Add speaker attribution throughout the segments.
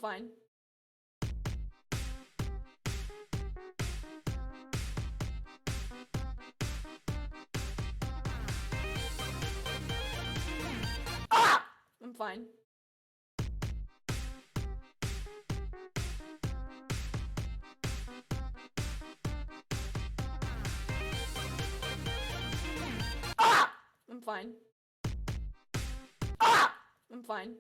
Speaker 1: fine. I'm fine. I'm fine. I'm fine.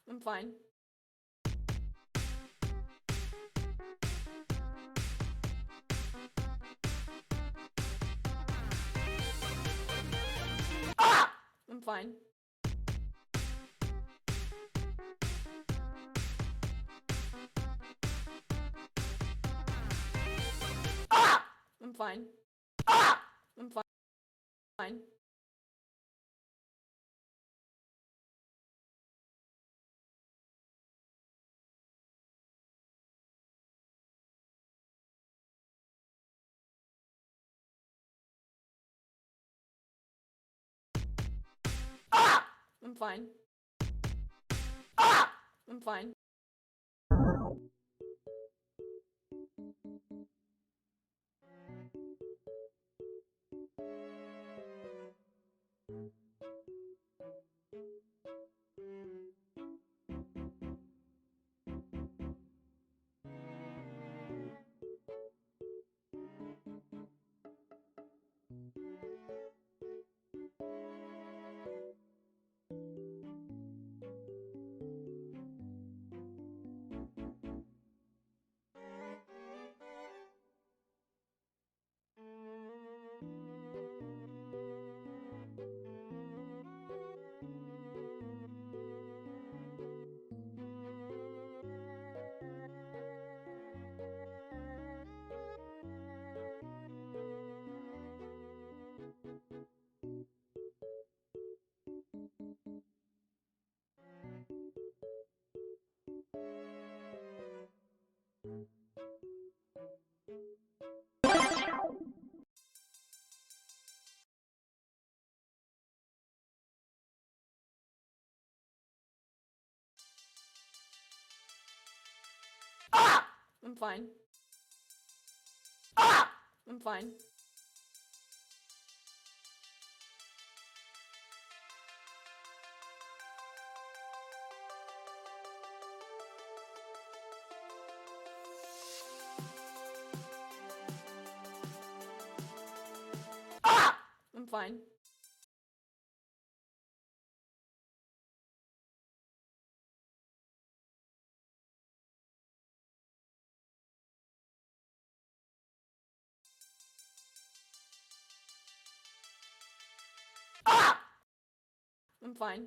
Speaker 1: I'm fine. I'm fine. I'm fine. I'm fine. I'm fine. I'm fine. I'm fine. I'm fine. I'm fine. I'm fine.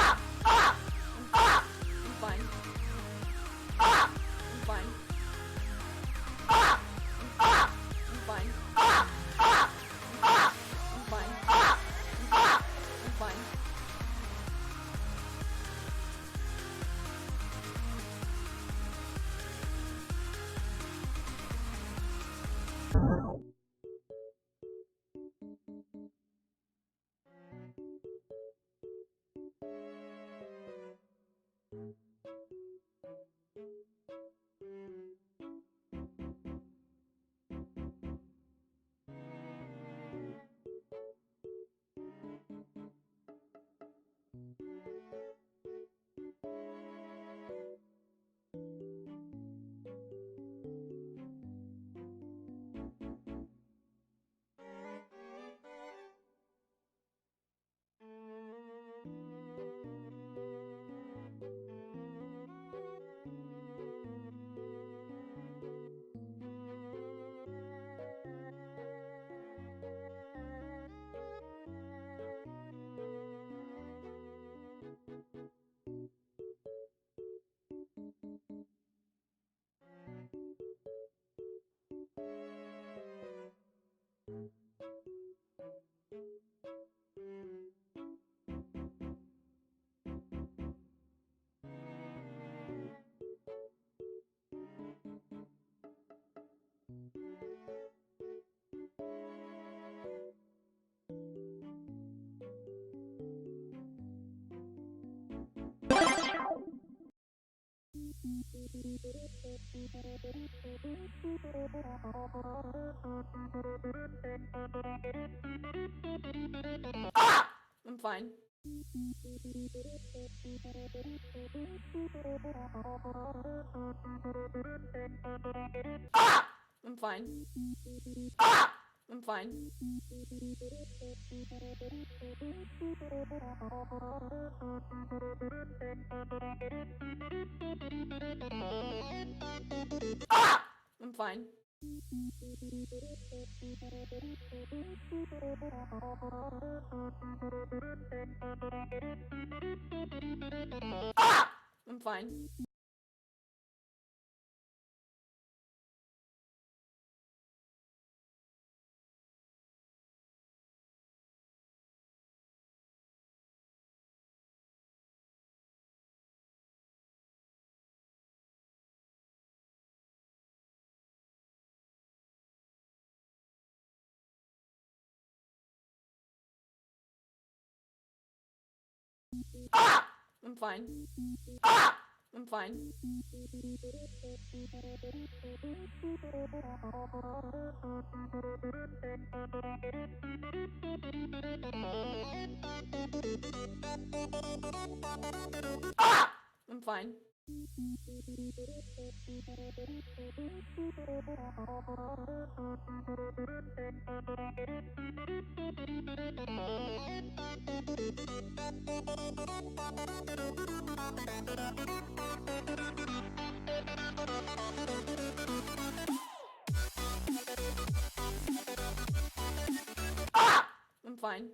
Speaker 1: I'm fine. I'm fine. I'm fine. I'm fine. I'm fine. I'm fine. I'm fine. I'm fine. I'm fine.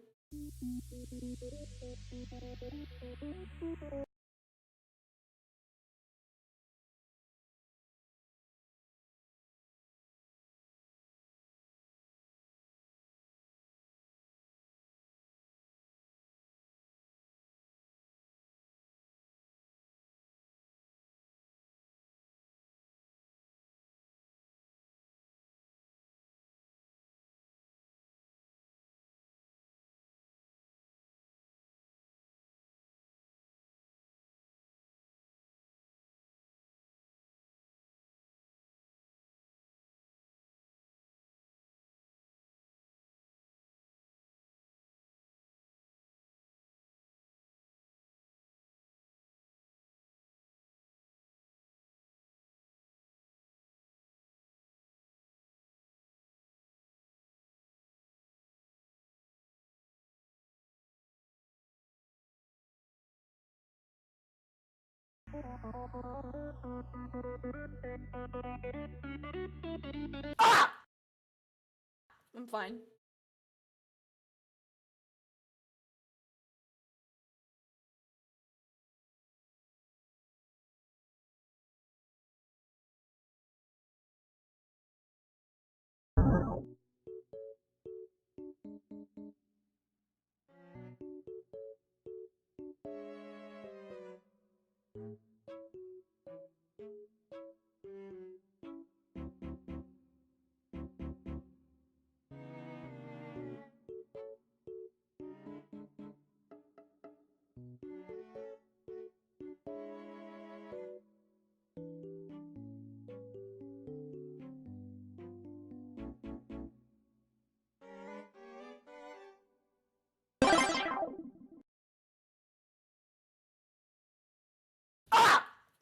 Speaker 1: I'm fine.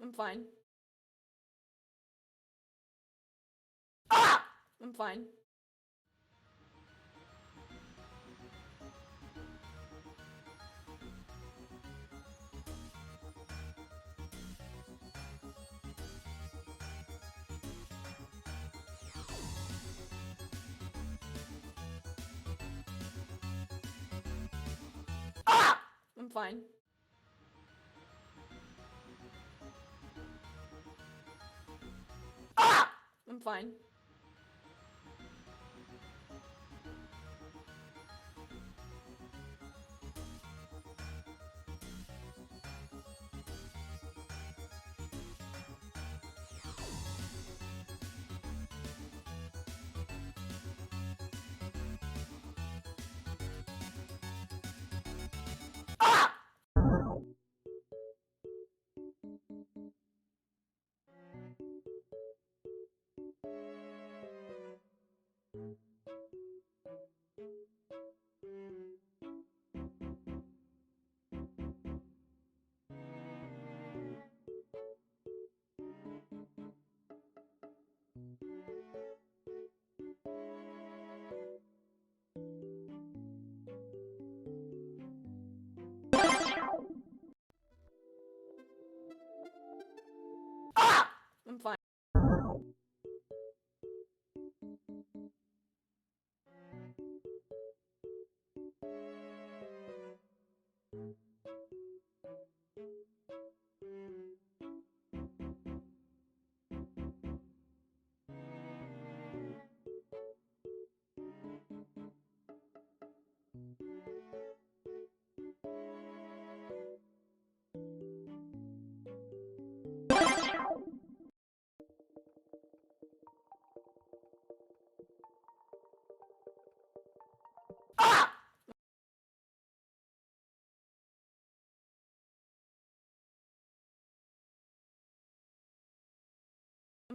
Speaker 1: I'm fine. I'm fine. I'm fine. I'm fine.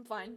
Speaker 1: I'm fine.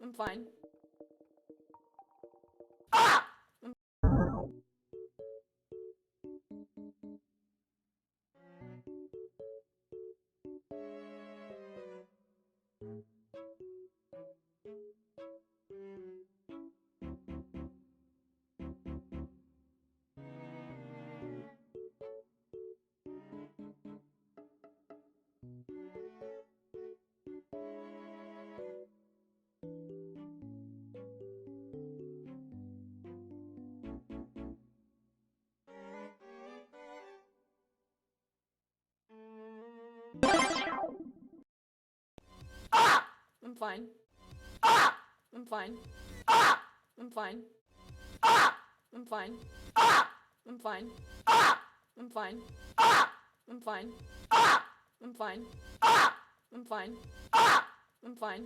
Speaker 1: I'm fine. I'm fine. I'm fine. I'm fine. I'm fine. I'm fine. I'm fine. I'm fine. I'm fine. I'm fine.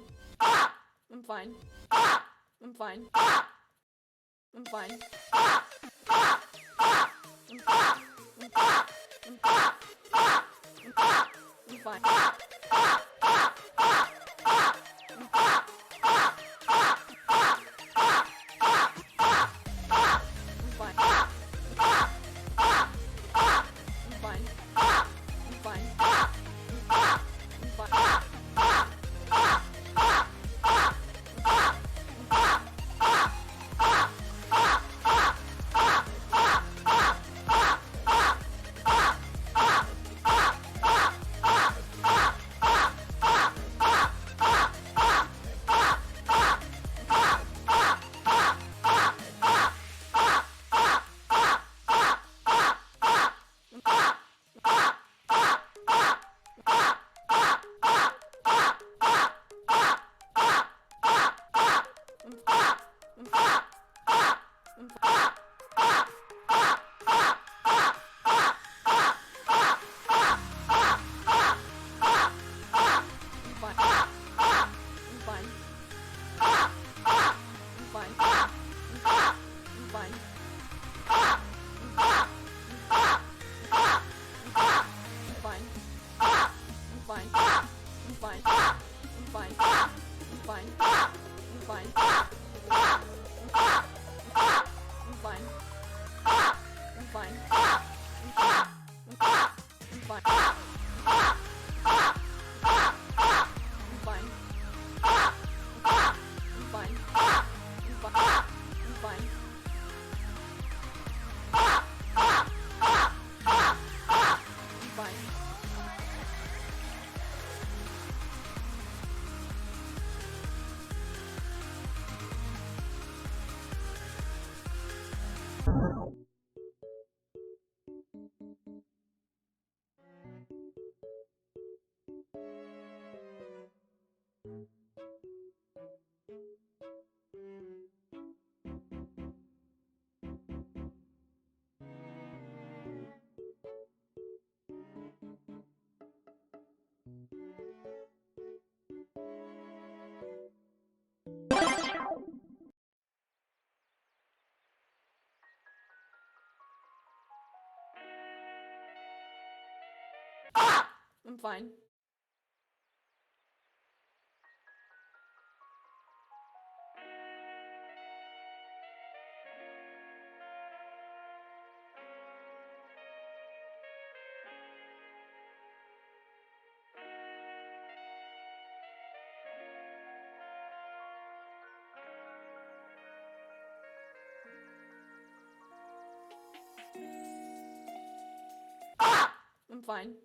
Speaker 1: I'm fine. I'm fine. I'm fine. I'm fine. I'm fine. I'm fine. I'm fine. fine.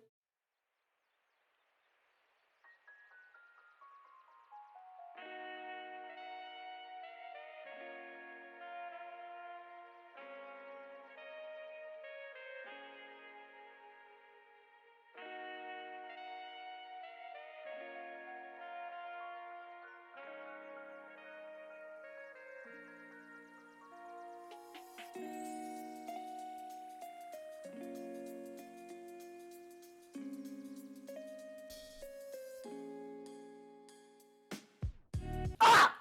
Speaker 1: Ah!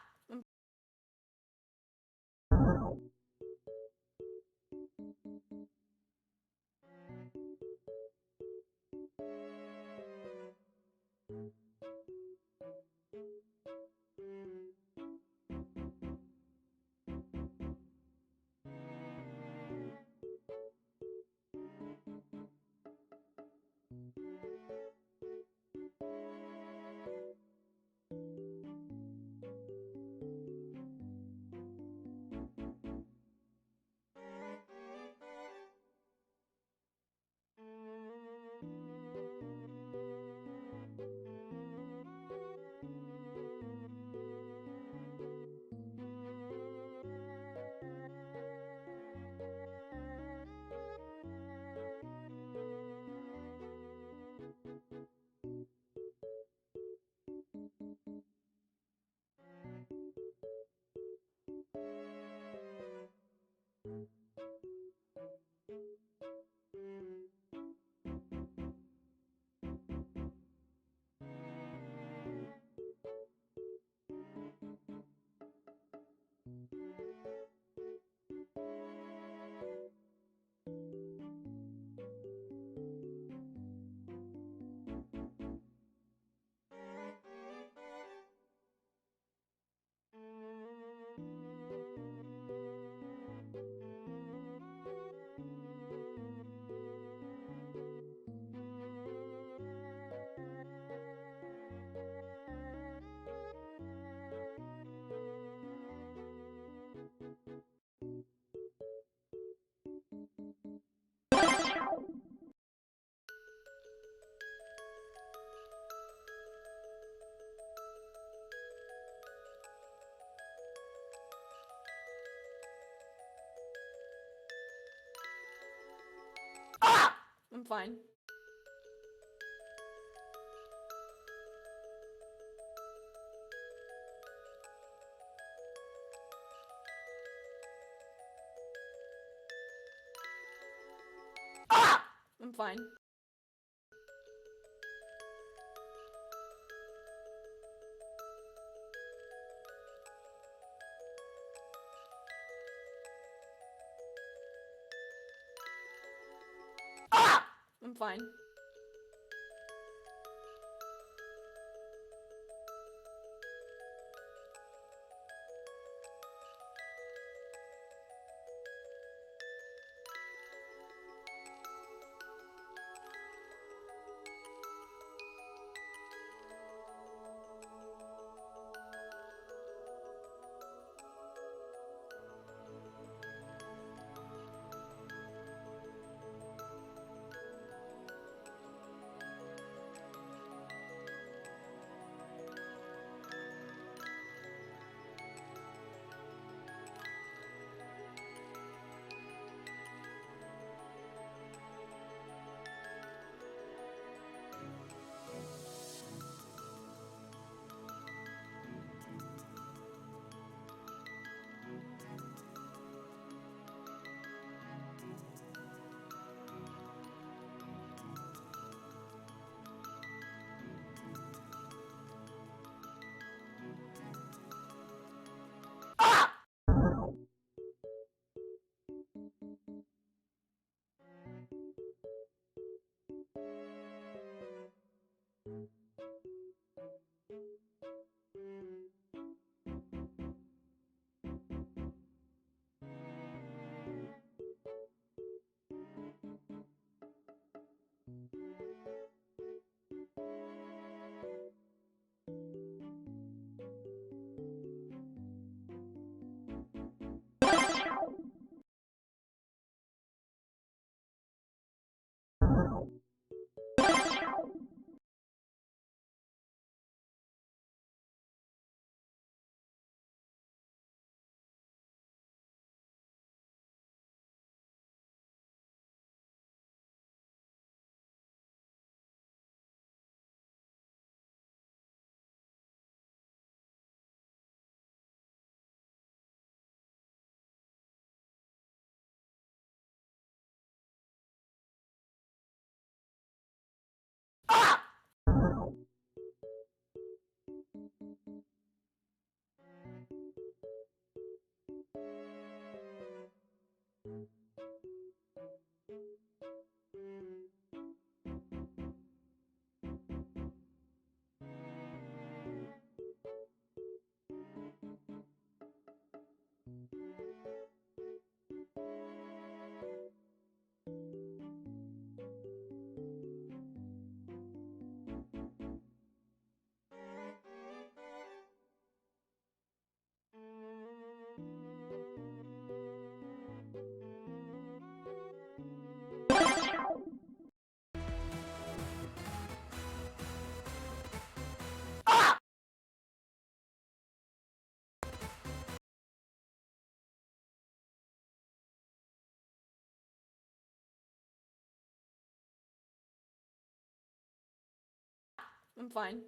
Speaker 1: Ah! I'm fine. Ah! I'm fine. Ah! I'm fine. I'm fine.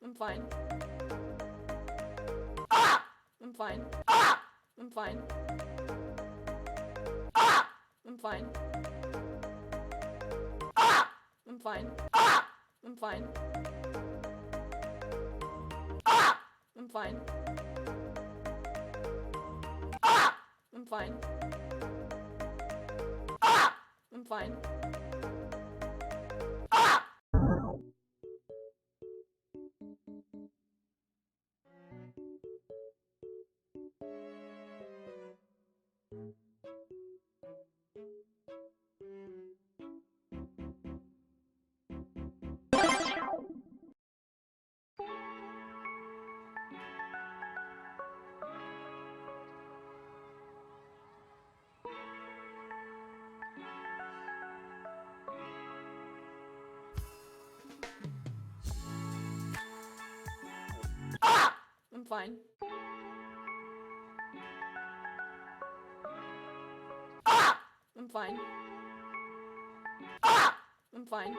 Speaker 1: I'm fine. I'm fine. I'm fine. I'm fine. I'm fine. I'm fine. I'm fine. I'm fine. I'm fine. fine. Ah! I'm fine. Ah! I'm fine.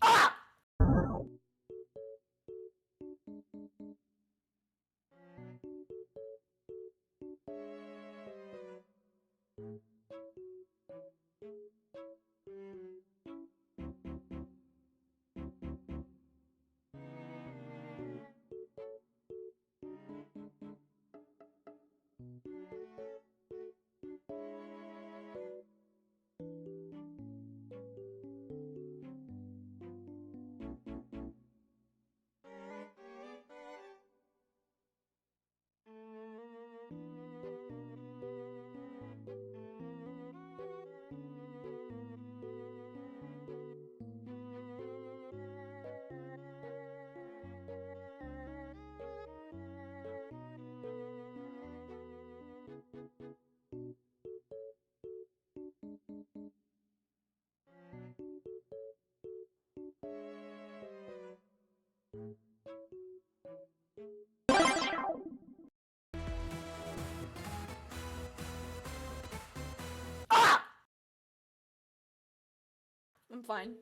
Speaker 1: Ah! Ah! I'm fine.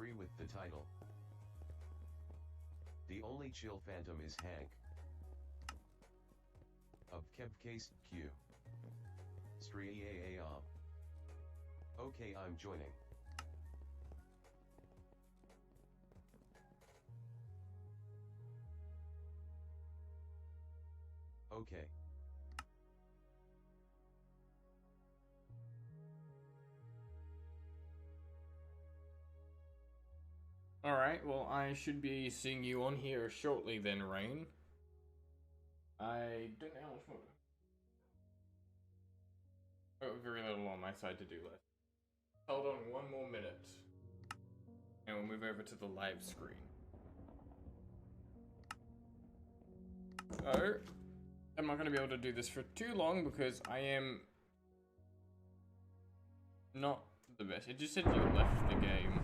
Speaker 2: agree with the title. The only chill phantom is Hank. Of Kebcase Q. Streaam. Okay, I'm joining. Okay.
Speaker 3: Alright, well, I should be seeing you on here shortly then, Rain. I don't know how much more. Oh, very little on my side to do left. Hold on one more minute. And we'll move over to the live screen. So, I'm not going to be able to do this for too long because I am not the best. It just said you left the game.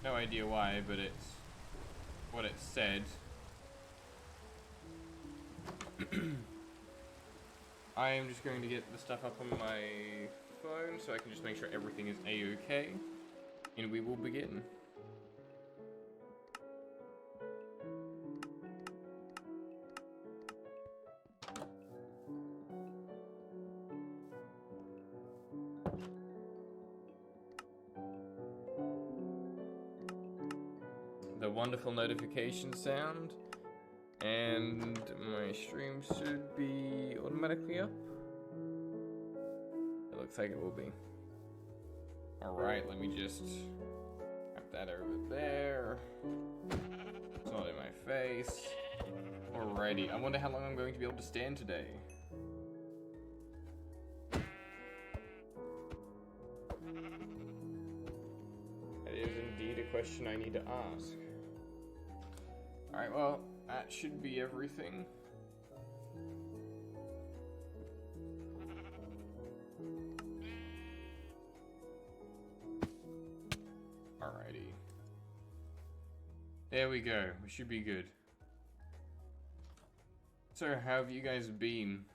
Speaker 3: No idea why, but it's what it said. I am just going to get the stuff up on my phone so I can just make sure everything is a-okay. And we will begin. The wonderful notification sound, and my stream should be automatically up. It looks like it will be. Alright, let me just wrap that over there. It's not in my face. Alrighty, I wonder how long I'm going to be able to stand today. That is indeed a question I need to ask. Alright, well, that should be everything. Alrighty. There we go. We should be good. So, how have you guys been?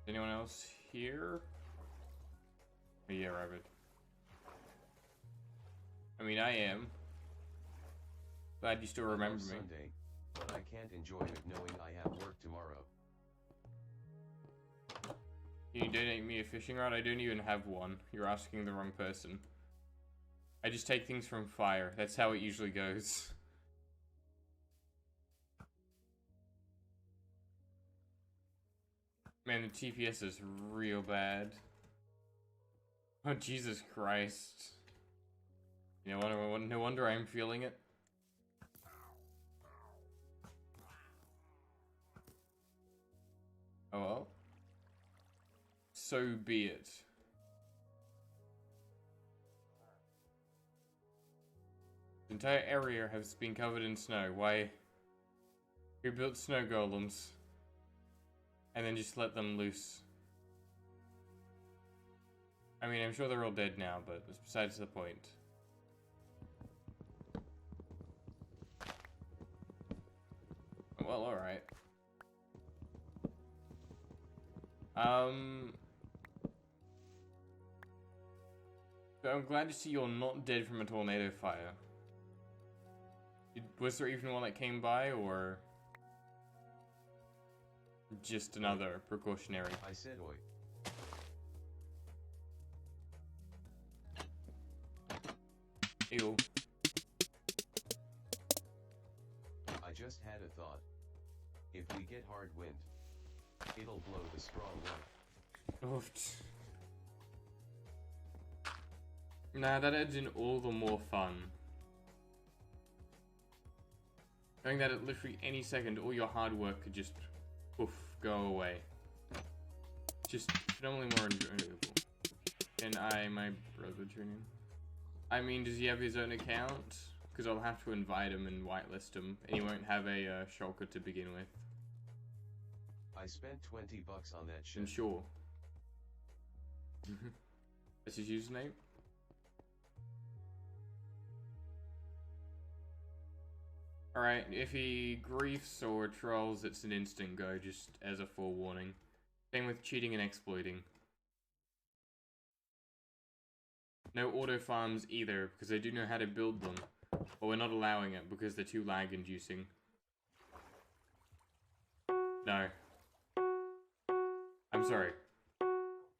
Speaker 3: Anyone else here? Oh, yeah, Rabbit. I mean, I am. Glad you still remember me.
Speaker 2: Sunday, but I can't enjoy it knowing I have work tomorrow.
Speaker 3: Can you donate me a fishing rod? I don't even have one. You're asking the wrong person. I just take things from fire. That's how it usually goes. Man, the TPS is real bad. Oh, Jesus Christ. You know, no wonder I'm feeling it. Oh well. So be it. The entire area has been covered in snow. Why? Who built snow golems? And then just let them loose. I mean, I'm sure they're all dead now, but that's besides the point. Well, alright. So I'm glad to see you're not dead from a tornado fire. Was there even one that came by, or just another precautionary?
Speaker 2: I said oi.
Speaker 3: Ew.
Speaker 2: I just had a thought. If we get hard wind, it'll blow the strong one.
Speaker 3: Oof. Nah, that adds in all the more fun. Knowing that at literally any second, all your hard work could just, poof, go away. Just phenomenally more enjoyable. And my brother tune in? I mean, does he have his own account? Because I'll have to invite him and whitelist him, and he won't have a shulker to begin with.
Speaker 2: I spent $20 on that shit.
Speaker 3: And sure. That's his username? Alright, if he griefs or trolls, it's an instant go, just as a forewarning. Same with cheating and exploiting. No auto farms either, because I do know how to build them. But we're not allowing it because they're too lag-inducing. No. I'm sorry.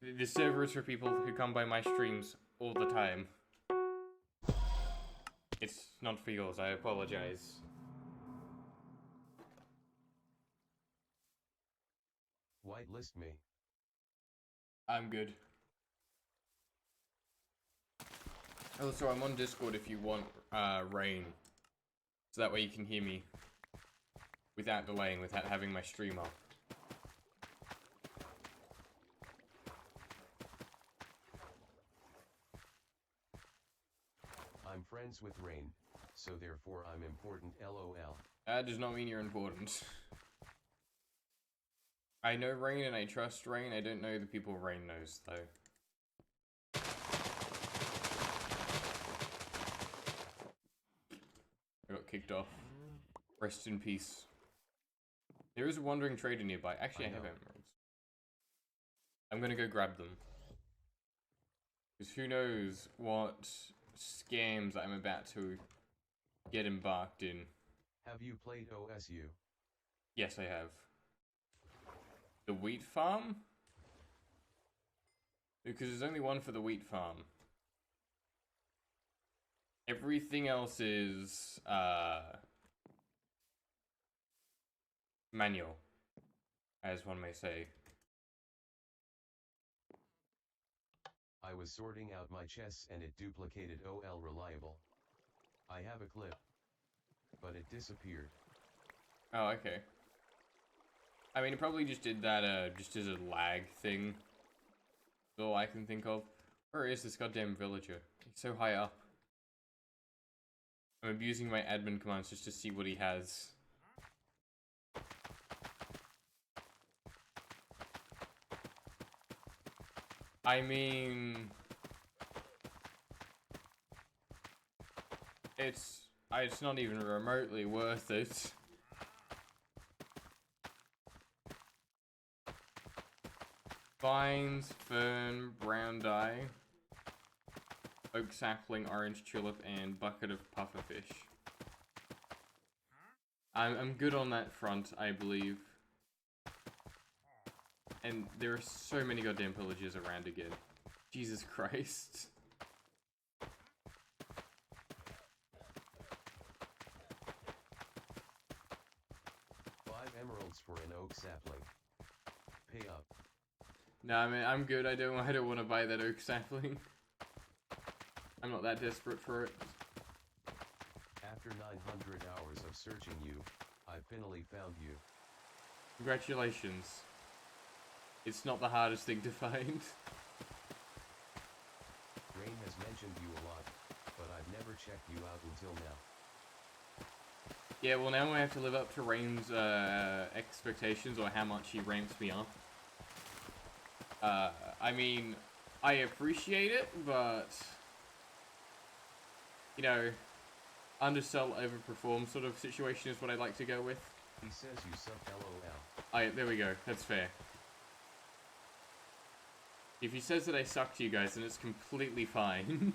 Speaker 3: The server is for people who come by my streams all the time. It's not for yours, I apologize.
Speaker 2: Whitelist me.
Speaker 3: I'm good. Also, I'm on Discord if you want rain. So that way you can hear me without delaying, without having my stream up.
Speaker 2: I'm friends with Rain, so therefore I'm important, lol.
Speaker 3: That does not mean you're important. I know Rain and I trust Rain. I don't know the people Rain knows, though. I got kicked off. Rest in peace. There is a wandering trader nearby. Actually, I have emeralds. I'm gonna go grab them. Because who knows what scams I'm about to get embarked in.
Speaker 2: Have you played OSU?
Speaker 3: Yes, I have. The wheat farm? Because there's only one for the wheat farm. Everything else is, manual, as one may say.
Speaker 2: I was sorting out my chests and it duplicated OL reliable. I have a clip, but it disappeared.
Speaker 3: Oh, okay. I mean, it probably just did that, just as a lag thing. That's all I can think of. Where is this goddamn villager? He's so high up. I'm abusing my admin commands just to see what he has. I mean... It's not even remotely worth it. Vines, fern, brown dye, oak sapling, orange tulip, and bucket of pufferfish. I'm good on that front, I believe. And there are so many goddamn pillagers around again. Jesus Christ.
Speaker 2: $5 emeralds for an oak sapling. Pay up.
Speaker 3: Nah, man, I'm good. I don't want to buy that oak sapling. I'm not that desperate for it.
Speaker 2: After 900 hours of searching you, I finally found you.
Speaker 3: Congratulations. It's not the hardest thing to find.
Speaker 2: Rain has mentioned you a lot, but I've never checked you out until now.
Speaker 3: Yeah, well now I have to live up to Rain's expectations, or how much he ramps me up. I mean, I appreciate it, but... You know, undersell, overperform sort of situation is what I like to go with.
Speaker 2: He says you suck, lol.
Speaker 3: There we go, that's fair. If he says that I suck to you guys, then it's completely fine.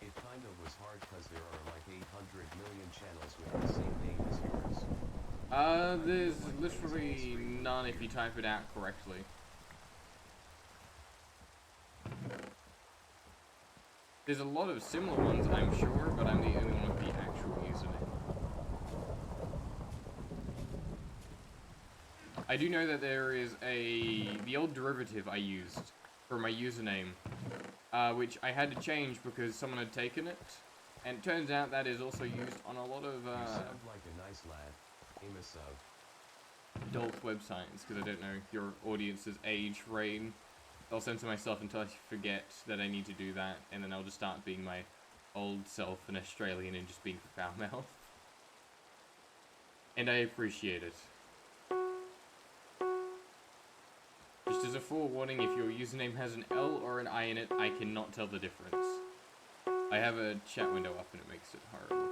Speaker 2: It kind of was hard because there are like 800 million channels with the same name as yours.
Speaker 3: There's literally none if you type it out correctly. There's a lot of similar ones, I'm sure, but I'm the only one with the actual username. I do know that there is the old derivative I used for my username, which I had to change because someone had taken it, and it turns out that is also used on a lot of,
Speaker 2: You sound like a nice lad. Aim a sub.
Speaker 3: adult websites, because I don't know your audience's age, Rain. I'll censor myself until I forget that I need to do that, and then I'll just start being my old self, an Australian, and just being foul-mouthed. And I appreciate it. Just as a forewarning, if your username has an L or an I in it, I cannot tell the difference. I have a chat window up and it makes it horrible.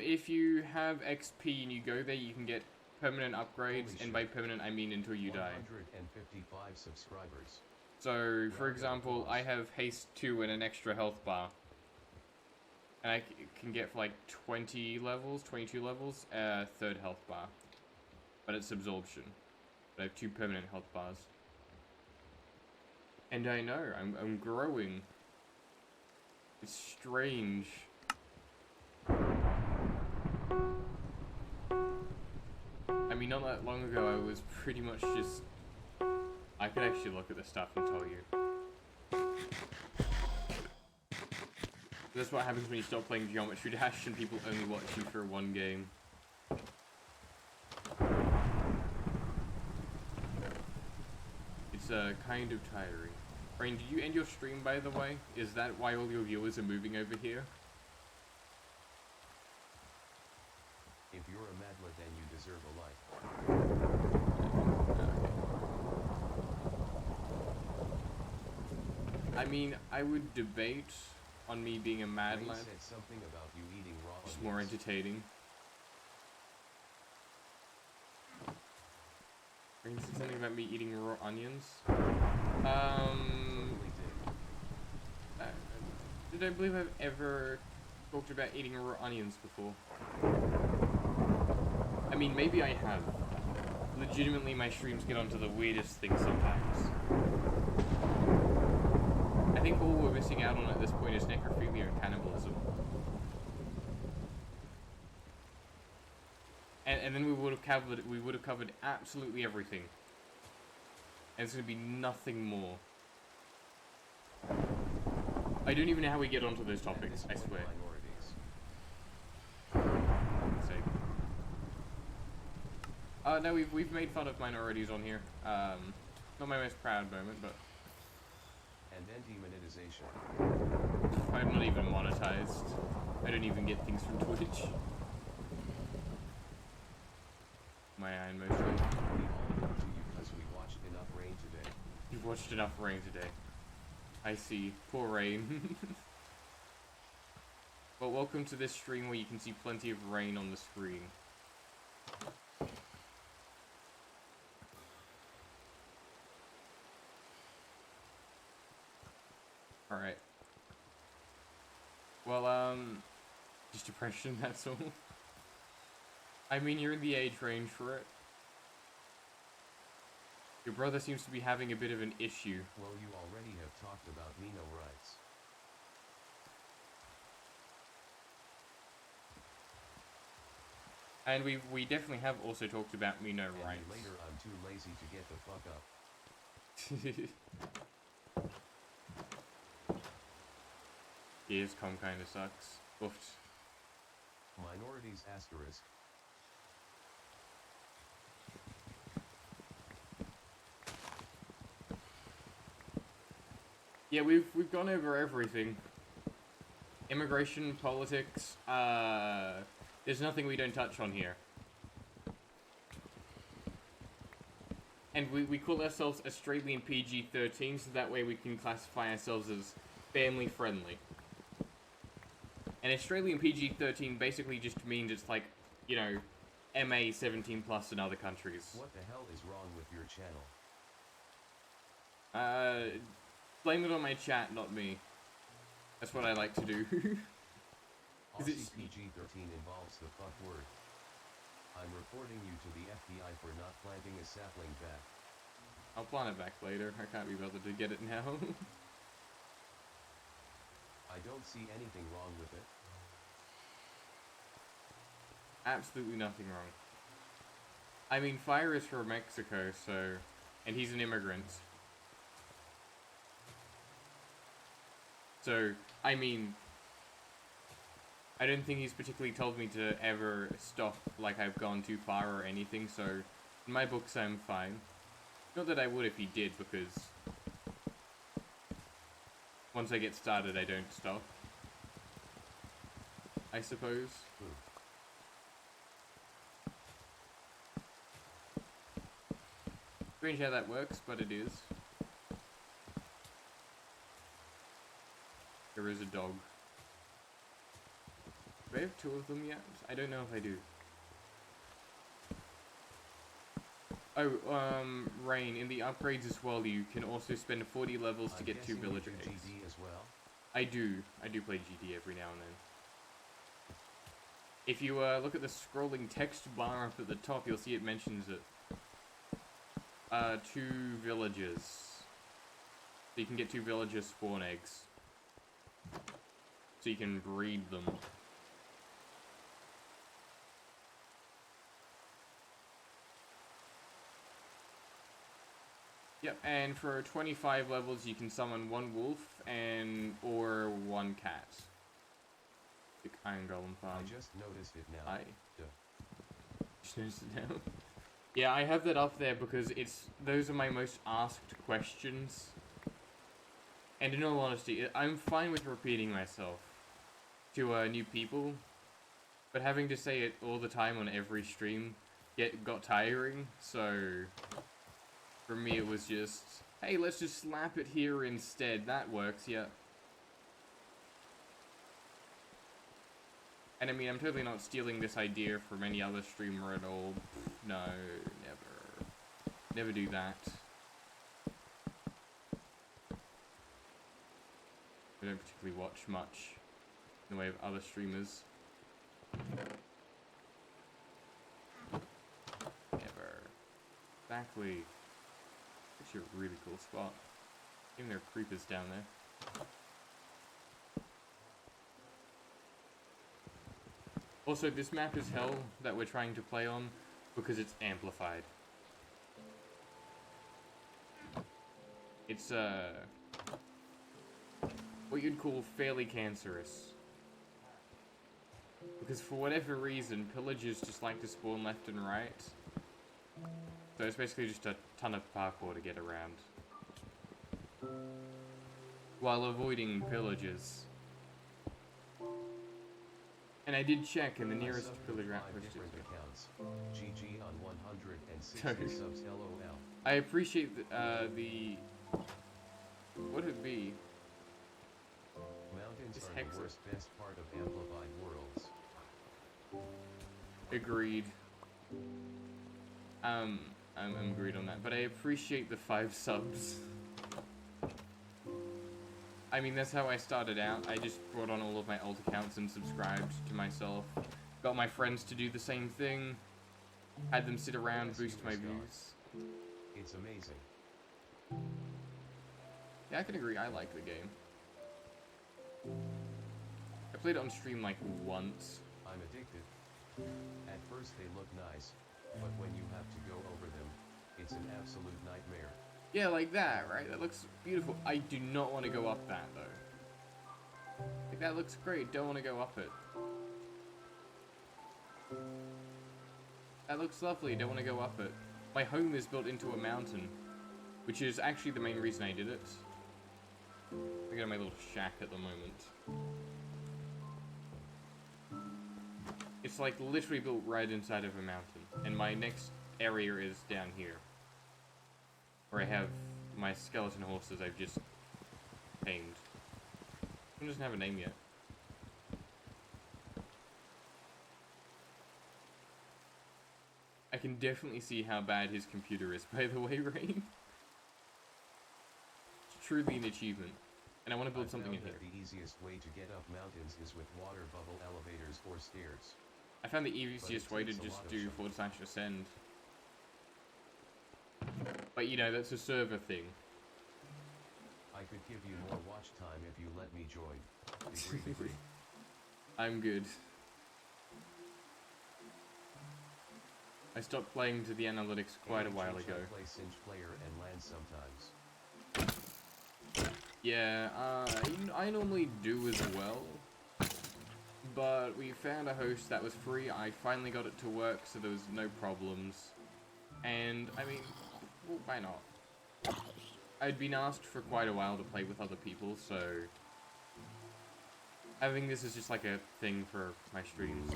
Speaker 3: If you have XP and you go there, you can get permanent upgrades, and by permanent I mean until you die.
Speaker 2: 155 subscribers.
Speaker 3: So, for example, I have haste 2 and an extra health bar. And I can get for like 20 levels, 22 levels, 3rd health bar. But it's absorption. But I have 2 permanent health bars. And I know, I'm growing. It's strange. I mean, not that long ago, I was pretty much just... I could actually look at the stuff and tell you. That's what happens when you stop playing Geometry Dash and people only watch you for one game. It's kind of tiring. Rain, did you end your stream, by the way? Is that why all your viewers are moving over here?
Speaker 2: If you're a madlet, then you deserve a life.
Speaker 3: Okay. I mean, I would debate on me being a mad lad.
Speaker 2: Said something about you eating raw
Speaker 3: Just
Speaker 2: onions.
Speaker 3: more entertaining. Rain said something about me eating raw onions.
Speaker 2: Totally did.
Speaker 3: Did I believe I've ever talked about eating raw onions before? I mean, maybe I have. Legitimately, my streams get onto the weirdest things sometimes. I think all we're missing out on at this point is necrophilia and cannibalism. And then we would have covered absolutely everything. And it's gonna be nothing more. I don't even know how we get onto those topics, I swear. No, we've made fun of minorities on here. Not my most proud moment, but...
Speaker 2: And then demonetization.
Speaker 3: I'm not even monetized. I don't even get things from Twitch. My iron mostly.
Speaker 2: We all look to you because we watched enough rain today.
Speaker 3: You've watched enough rain today. I see. Poor rain. Well, welcome to this stream where you can see plenty of rain on the screen. Alright. Well, just depression, that's all. I mean, you're in the age range for it. Your brother seems to be having a bit of an issue.
Speaker 2: Well, you already have talked about Mino rights.
Speaker 3: And we definitely have also talked about me no
Speaker 2: And
Speaker 3: rights.
Speaker 2: later, I'm too lazy to get the fuck up.
Speaker 3: Gamescom kinda sucks. Oofed.
Speaker 2: Minorities asterisk.
Speaker 3: Yeah, we've gone over everything. Immigration, politics, there's nothing we don't touch on here. And we call ourselves Australian PG-13, so that way we can classify ourselves as family friendly. And Australian PG-13 basically just means it's like, you know, MA 17 plus in other countries.
Speaker 2: What the hell is wrong with your channel?
Speaker 3: Blame it on my chat, not me. That's what I like to do.
Speaker 2: Aussie PG-13 involves the fuck word. I'm reporting you to the FBI for not planting a sapling back.
Speaker 3: I'll plant it back later. I can't be bothered to get it now.
Speaker 2: I don't see anything wrong with it.
Speaker 3: Absolutely nothing wrong. I mean, Fire is from Mexico, so... And he's an immigrant. So, I mean... I don't think he's particularly told me to ever stop, like I've gone too far or anything, so... In my books, I'm fine. Not that I would if he did, because... Once I get started, I don't stop. I suppose. Strange how that works, but it is. There is a dog. Do I have 2 of them yet? I don't know if I do. Oh, Rain, in the upgrades as well, you can also spend 40 levels to get 2 villager eggs.
Speaker 2: GD as well?
Speaker 3: I do play GD every now and then. If you look at the scrolling text bar up at the top, you'll see it mentions it. 2 villagers. So you can get 2 villager spawn eggs. So you can breed them. Yep, and for 25 levels you can summon 1 wolf or 1 cat. Big Iron Golem farm.
Speaker 2: I just noticed it now.
Speaker 3: Just noticed it now. Yeah, I have that up there because those are my most asked questions. And in all honesty, I'm fine with repeating myself to new people, but having to say it all the time on every stream got tiring, so for me it was just, hey, let's just slap it here instead. That works, yeah. And I mean, I'm totally not stealing this idea from any other streamer at all. No, never. Never do that. I don't particularly watch much in the way of other streamers. Never. Exactly. Actually a really cool spot. Even there are creepers down there. Also, this map is hell that we're trying to play on because it's amplified. It's, what you'd call fairly cancerous. Because for whatever reason, pillagers just like to spawn left and right. So it's basically just a ton of parkour to get around. While avoiding pillagers. And I did check, and the nearest pillager outpost is
Speaker 2: accounts. GG on 160 subs, LOL.
Speaker 3: I appreciate the... What would it be?
Speaker 2: Mountains are the worst best part of amplified worlds.
Speaker 3: Agreed. I'm agreed on that, but I appreciate the 5 subs. I mean, that's how I started out. I just brought on all of my old accounts and subscribed to myself. Got my friends to do the same thing. Had them sit around, boost my views.
Speaker 2: It's amazing.
Speaker 3: Yeah, I can agree. I like the game. I played it on stream like once.
Speaker 2: I'm addicted. At first they look nice, but when you have to go over them, it's an absolute nightmare.
Speaker 3: Yeah, like that, right? That looks beautiful. I do not want to go up that, though. Like, that looks great. Don't want to go up it. That looks lovely. Don't want to go up it. My home is built into a mountain, which is actually the main reason I did it. I got my little shack at the moment. It's like literally built right inside of a mountain, and my next area is down here, where I have my skeleton horses I've just tamed. One doesn't have a name yet. I can definitely see how bad his computer is, by the way, Rain. It's truly an achievement. And I want to build something in here.
Speaker 2: The easiest way to get up mountains is with water bubble elevators or stairs.
Speaker 3: I found the easiest way to just do /ascend. But you know, that's a server thing.
Speaker 2: I could give you more watch time if you let me join. Degree.
Speaker 3: I'm good. I stopped playing to the analytics quite a while ago.
Speaker 2: Play Cinch player and land sometimes.
Speaker 3: Yeah, I normally do as well. But we found a host that was free. I finally got it to work, so there was no problems. And, I mean, well, why not? I'd been asked for quite a while to play with other people, so having this is just like a thing for my streams.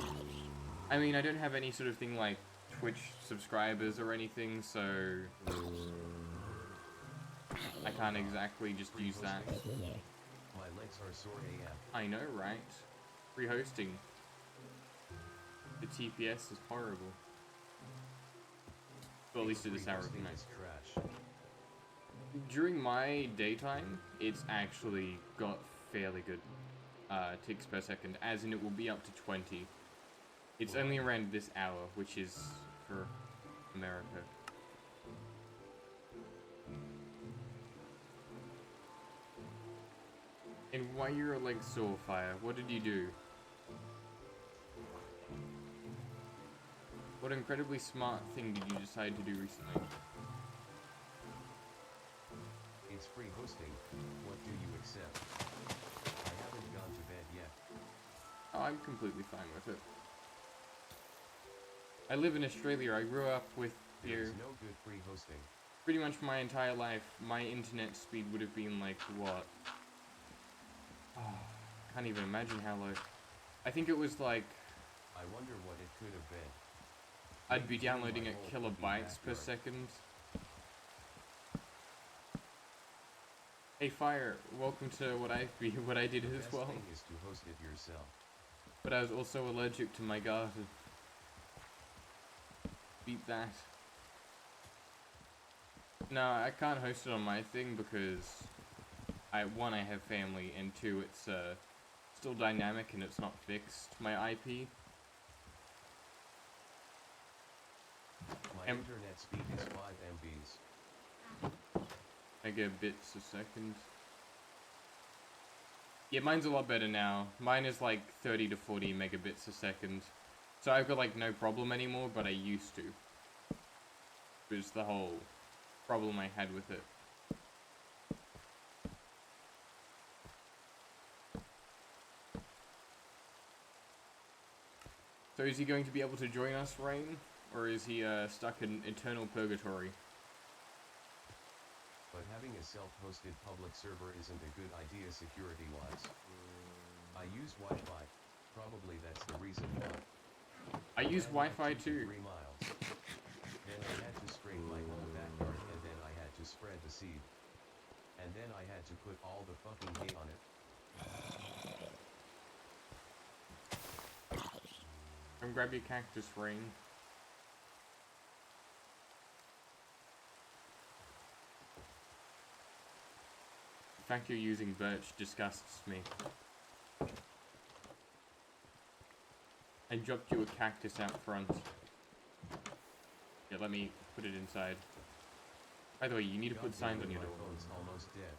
Speaker 3: I mean, I don't have any sort of thing like Twitch subscribers or anything, so I can't exactly just use that.
Speaker 2: My legs are sore AF.
Speaker 3: I know, right? Free hosting. The TPS is horrible. Well, at least at this hour of the
Speaker 2: Free
Speaker 3: night.
Speaker 2: hosting is trash.
Speaker 3: During my daytime, it's actually got fairly good ticks per second, as in it will be up to 20. It's only around this hour, which is for America. And why your legs so fire? What did you do? What incredibly smart thing did you decide to do recently?
Speaker 2: It's free hosting. What do you accept? I haven't gone to bed yet.
Speaker 3: Oh, I'm completely fine with it. I live in Australia. I grew up with
Speaker 2: There's
Speaker 3: here
Speaker 2: no good free hosting.
Speaker 3: pretty much my entire life. My internet speed would have been like what? Oh, can't even imagine how low. I think it was like
Speaker 2: I wonder what it could have been.
Speaker 3: I'd be
Speaker 2: Maybe
Speaker 3: downloading
Speaker 2: my
Speaker 3: at
Speaker 2: whole
Speaker 3: kilobytes
Speaker 2: fucking
Speaker 3: per
Speaker 2: backyard.
Speaker 3: second. Hey Fire, welcome to what I did
Speaker 2: The
Speaker 3: as
Speaker 2: best
Speaker 3: well.
Speaker 2: thing is to host it yourself.
Speaker 3: But I was also allergic to my garden. Beat that. No, I can't host it on my thing because one, I have family, and two, it's still dynamic and it's not fixed, my IP.
Speaker 2: My
Speaker 3: Em-
Speaker 2: internet speed is 5 MBs.
Speaker 3: Megabits a second. Yeah, mine's a lot better now. Mine is like 30 to 40 megabits a second. So I've got like no problem anymore, but I used to. It was the whole problem I had with it. So is he going to be able to join us, Rain? Or is he stuck in eternal purgatory?
Speaker 2: But having a self-hosted public server isn't a good idea security-wise. I use Wi-Fi. Probably that's the reason why.
Speaker 3: I use
Speaker 2: Ran like
Speaker 3: Wi-Fi
Speaker 2: 2 to
Speaker 3: too.
Speaker 2: 3 miles. Then I had to scrape my whole backyard, and then I had to spread the seed. And then I had to put all the fucking hay on it.
Speaker 3: Come grab your cactus, Rain. The fact you're using birch disgusts me. I dropped you a cactus out front. Yeah, let me put it inside. By the way, you need to put
Speaker 2: God
Speaker 3: signs
Speaker 2: damn
Speaker 3: on
Speaker 2: it,
Speaker 3: your
Speaker 2: my
Speaker 3: door.
Speaker 2: phone's almost dead.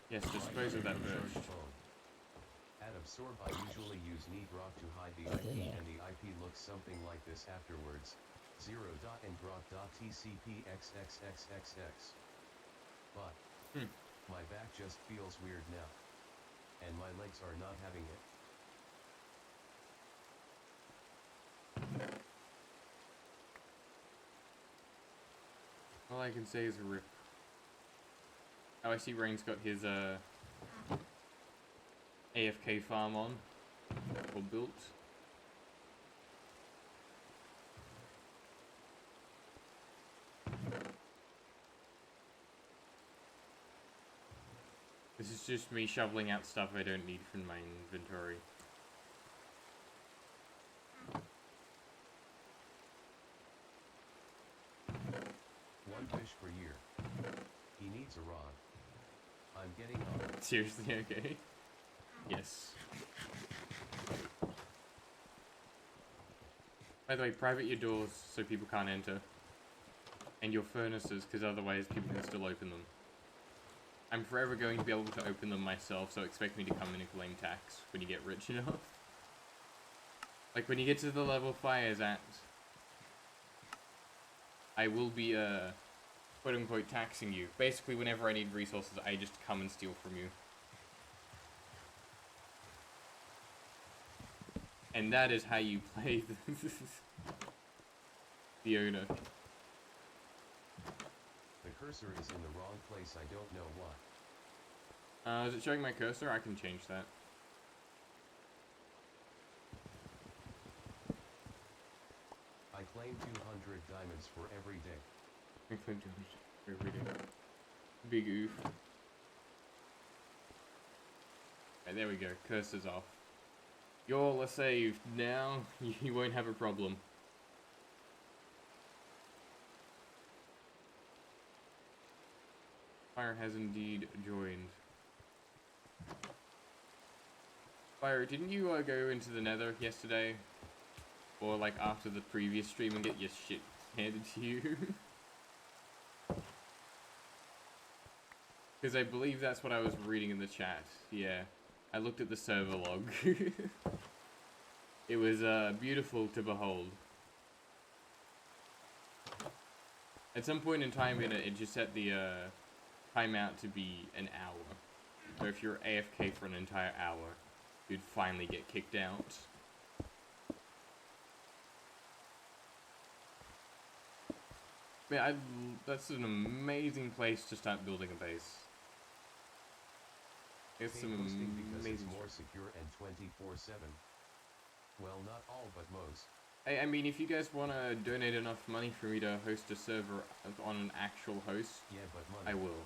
Speaker 3: Yes, dispose of that birch.
Speaker 2: Phone. At Absorb I usually use needgrok to hide the IP, and the IP looks something like this afterwards. 0.ngrok.tcpxxxxx. But my back just feels weird now. And my legs are not having it.
Speaker 3: All I can say is rip. Oh, I see Rain's got his AFK farm on. Or built. This is just me shoveling out stuff I don't need from my inventory.
Speaker 2: One fish per year. He needs a rod. I'm getting on.
Speaker 3: Seriously, okay? Yes. By the way, private your doors so people can't enter. And your furnaces, because otherwise people can still open them. I'm forever going to be able to open them myself, so expect me to come in and claim tax when you get rich enough. Like, when you get to the level Fire's at, I will be, quote-unquote taxing you. Basically, whenever I need resources, I just come and steal from you. And that is how you play the owner.
Speaker 2: The cursor is in the wrong place, I don't know why.
Speaker 3: Is it showing my cursor? I can change that.
Speaker 2: I claim 200 diamonds for every day.
Speaker 3: I claim 200 every day. Big oof. Right, there we go. Cursor's off. You're all saved. Now you won't have a problem. Fire has indeed joined. Fire, didn't you go into the Nether yesterday? Or like after the previous stream and get your shit handed to you? Because I believe that's what I was reading in the chat. Yeah, I looked at the server log. It was beautiful to behold. At some point in time it just set the timeout to be an hour. So if you're AFK for an entire hour, you'd finally get kicked out. Yeah, that's an amazing place to start building a base. It's some
Speaker 2: because
Speaker 3: amazing.
Speaker 2: It's more secure and 24/7. Well, not all, but most.
Speaker 3: I mean, if you guys want to donate enough money for me to host a server on an actual host,
Speaker 2: yeah, but money.
Speaker 3: I will.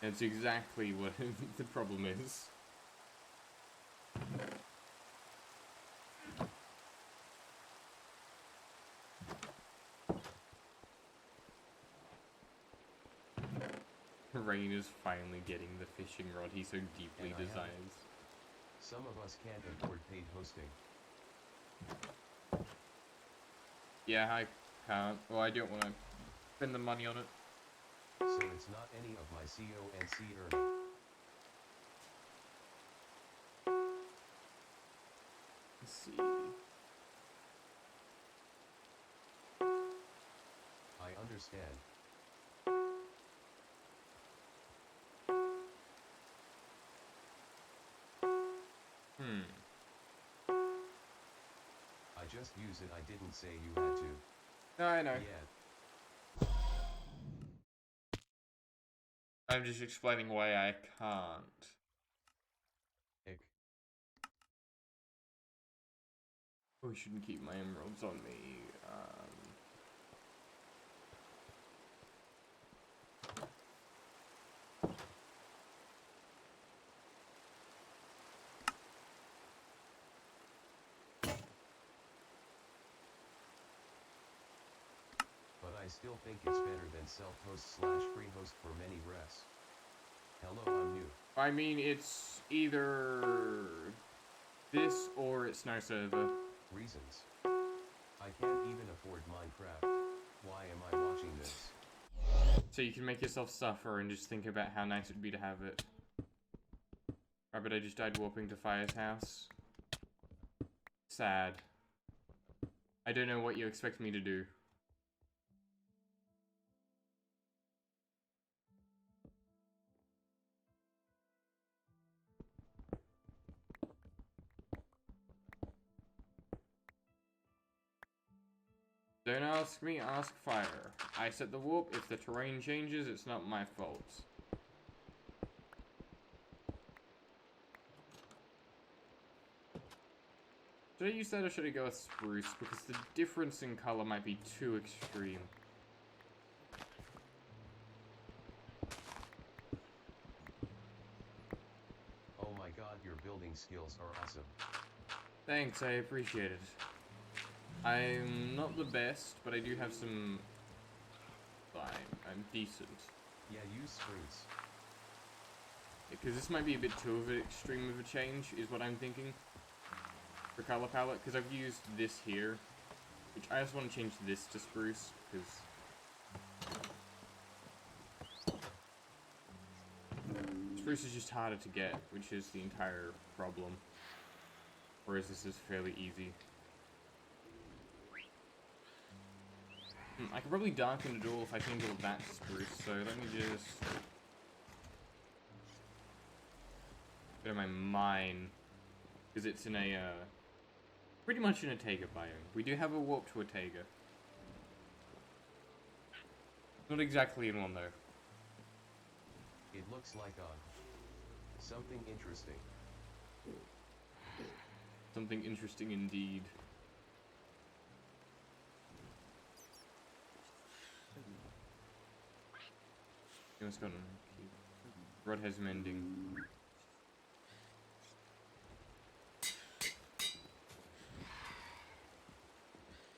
Speaker 3: That's exactly what the problem is. Rain is finally getting the fishing rod he so deeply desires.
Speaker 2: Some of us can't afford paid hosting.
Speaker 3: Yeah, I can't. Well, I don't want to spend the money on it.
Speaker 2: So it's not any of my CONC earning.
Speaker 3: Let's see.
Speaker 2: I understand. I just use it, I didn't say you had to.
Speaker 3: No, I know.
Speaker 2: Yeah.
Speaker 3: I'm just explaining why I can't.
Speaker 2: Ick.
Speaker 3: Oh, I shouldn't keep my emeralds on me.
Speaker 2: But I still think it's better than self-host/free host for many refs. Hello, I'm new.
Speaker 3: I mean, it's either this or it's no server.
Speaker 2: Reasons. I can't even afford Minecraft. Why am I watching this?
Speaker 3: So you can make yourself suffer and just think about how nice it would be to have it. Right, but I just died warping to Fire's house. Sad. I don't know what you expect me to do. Don't ask me, ask Fire. I set the warp. If the terrain changes, it's not my fault. Should I use that or should I go with spruce? Because the difference in color might be too extreme.
Speaker 2: Oh my god, your building skills are awesome.
Speaker 3: Thanks, I appreciate it. I'm not the best, but I do have some... I'm decent.
Speaker 2: Yeah, use spruce.
Speaker 3: Because this might be a bit too of an extreme of a change, is what I'm thinking. For color palette, because I've used this here. Which I just want to change this to spruce, because... Spruce is just harder to get, which is the entire problem. Whereas this is fairly easy. I could probably darken it all if I change all that to spruce, so let me just... go to my mine. Because it's in a, pretty much in a taiga biome. We do have a warp to a taiga. Not exactly in one, though.
Speaker 2: It looks like something interesting.
Speaker 3: Something interesting indeed. Let's go on. Rod has mending.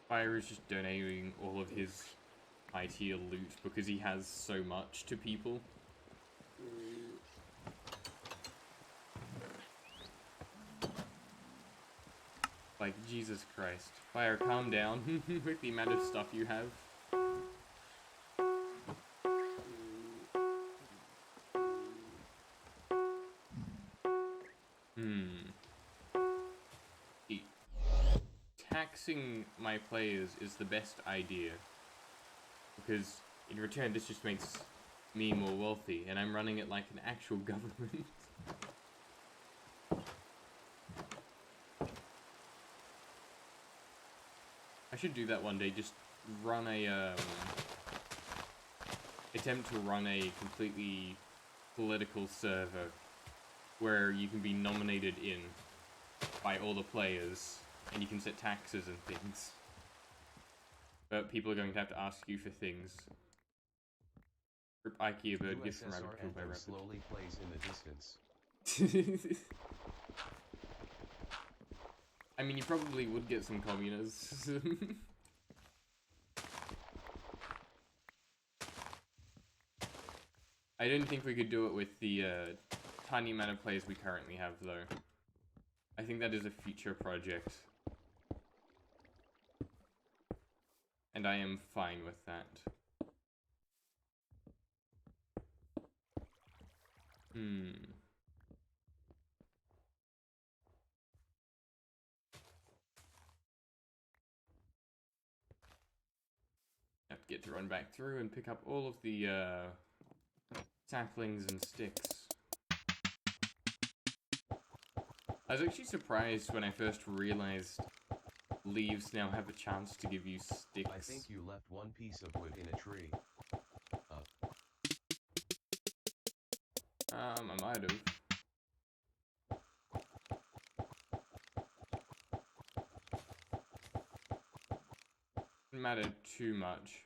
Speaker 3: Fire is just donating all of his high tier loot because he has so much to people. Like, Jesus Christ. Fire, calm down with the amount of stuff you have. Taxing my players is the best idea. Because, in return, this just makes me more wealthy, and I'm running it like an actual government. I should do that one day, just run a, attempt to run a completely political server where you can be nominated in by all the players, and you can set taxes and things. But people are going to have to ask you for things. Rip IKEA bird gift from Rabbit killed by Rabbit.
Speaker 2: Slowly plays in the distance.
Speaker 3: I mean, you probably would get some communists. I don't think we could do it with the tiny amount of players we currently have, though. I think that is a future project. And I am fine with that. Have to get to run back through and pick up all of the saplings and sticks. I was actually surprised when I first realized leaves now have a chance to give you sticks.
Speaker 2: I think you left one piece of wood in a tree.
Speaker 3: I might have. Didn't matter too much.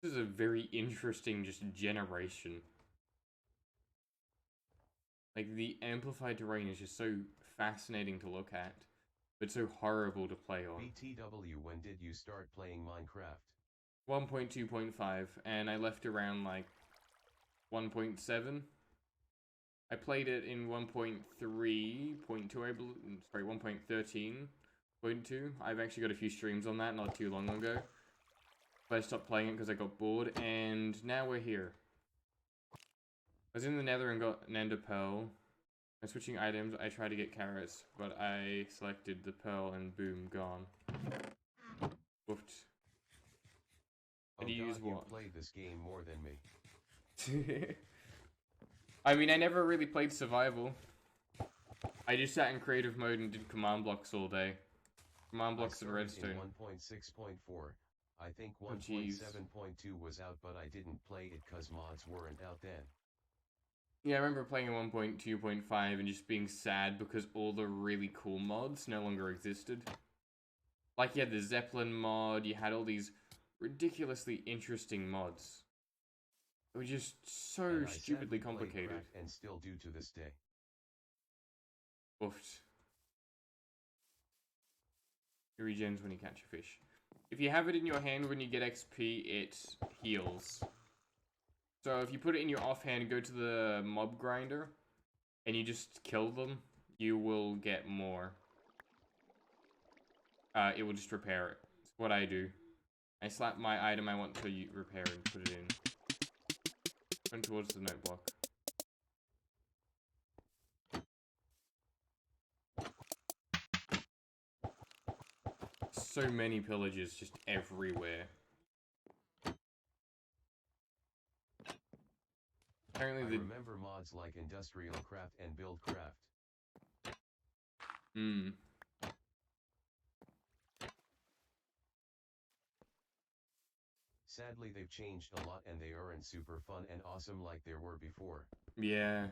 Speaker 3: This is a very interesting just generation. Like, the amplified terrain is just so fascinating to look at, but so horrible to play on.
Speaker 2: BTW, when did you start playing Minecraft?
Speaker 3: 1.2.5, and I left around, like, 1.7. I played it in 1.3.2, I believe. Sorry, 1.13.2. I've actually got a few streams on that not too long ago. But I stopped playing it because I got bored, and now we're here. I was in the nether and got an ender pearl. I'm switching items. I tried to get carrots, but I selected the pearl and boom, gone. Woofed. How do you use what?
Speaker 2: You played this game more than me.
Speaker 3: I mean, I never really played survival. I just sat in creative mode and did command blocks all day. Command blocks and redstone.
Speaker 2: 1.6.4. I think 1.7.2 was out, but I didn't play it cause mods weren't out then.
Speaker 3: Yeah, I remember playing in 1.2.5 and just being sad because all the really cool mods no longer existed. Like, you had the Zeppelin mod, you had all these ridiculously interesting mods. They were just so stupidly complicated.
Speaker 2: And still do to this day.
Speaker 3: Oofed. It regens when you catch a fish. If you have it in your hand when you get XP, it heals. So if you put it in your offhand and go to the mob grinder, and you just kill them, you will get more. It will just repair it. It's what I do. I slap my item I want to repair and put it in. Run towards the note block. So many pillages just everywhere. Apparently
Speaker 2: I remember mods like Industrial Craft and Build Craft. Sadly, they've changed a lot and they aren't super fun and awesome like they were before.
Speaker 3: Yeah.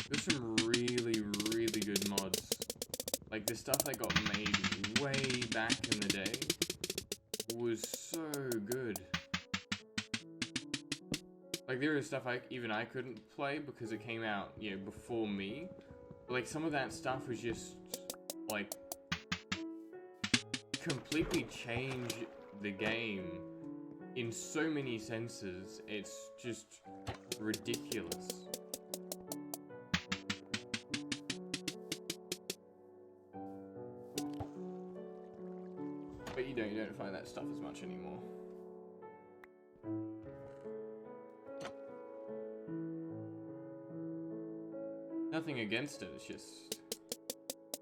Speaker 3: There's some really, really good mods. Like the stuff that got made way back in the day. was so good. Like, there is stuff even I couldn't play because it came out, you know, before me. But, like, some of that stuff was just, like, completely changed the game in so many senses. It's just ridiculous. But you don't find that stuff as much anymore. Nothing against it, it's just...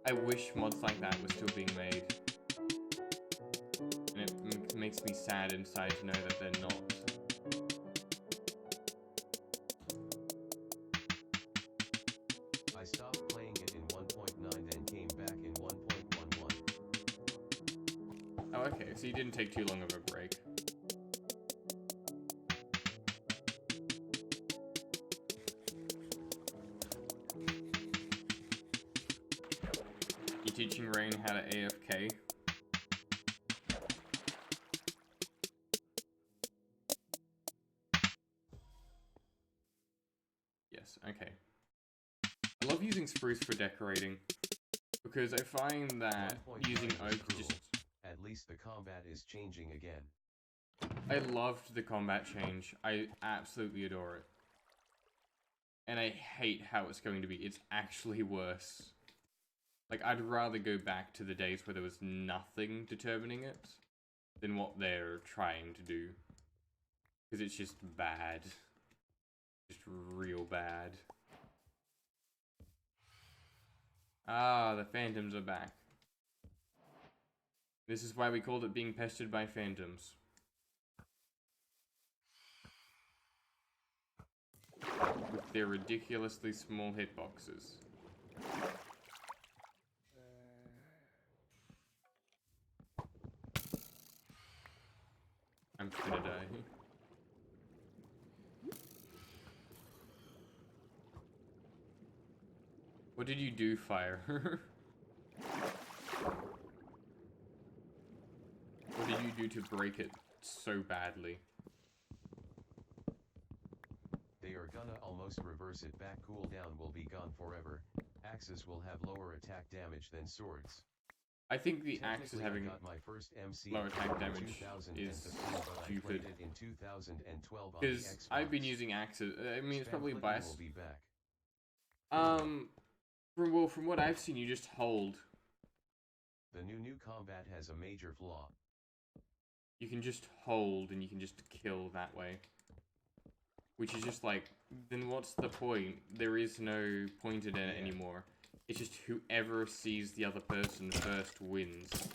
Speaker 3: I wish mods like that were still being made. And it makes me sad inside to know that they're not.
Speaker 2: I stopped playing it in 1.9 then came back in 1.11.
Speaker 3: Oh, okay, so you didn't take too long of a break. You teaching Rain how to AFK? Yes, okay. I love using spruce for decorating, because I find that using oak just...
Speaker 2: At least the combat is changing again.
Speaker 3: I loved the combat change. I absolutely adore it. And I hate how it's going to be. It's actually worse. Like, I'd rather go back to the days where there was nothing determining it than what they're trying to do. Because it's just bad. Just real bad. Ah, the phantoms are back. This is why we called it being pestered by phantoms. With their ridiculously small hitboxes. I'm gonna die. What did you do, Fire? What did you do to break it so badly?
Speaker 2: They are gonna almost reverse it back. Cooldown will be gone forever. Axes will have lower attack damage than swords.
Speaker 3: I think the axe is having
Speaker 2: got my first MC
Speaker 3: low attack damage is stupid.
Speaker 2: In 2012
Speaker 3: because I've been using axes. I mean, it's probably biased.
Speaker 2: Will be back.
Speaker 3: From what I've seen, you just hold.
Speaker 2: The new combat has a major flaw.
Speaker 3: You can just hold and you can just kill that way. Which is just like, then what's the point? There is no point in it anymore. It's just whoever sees the other person first wins.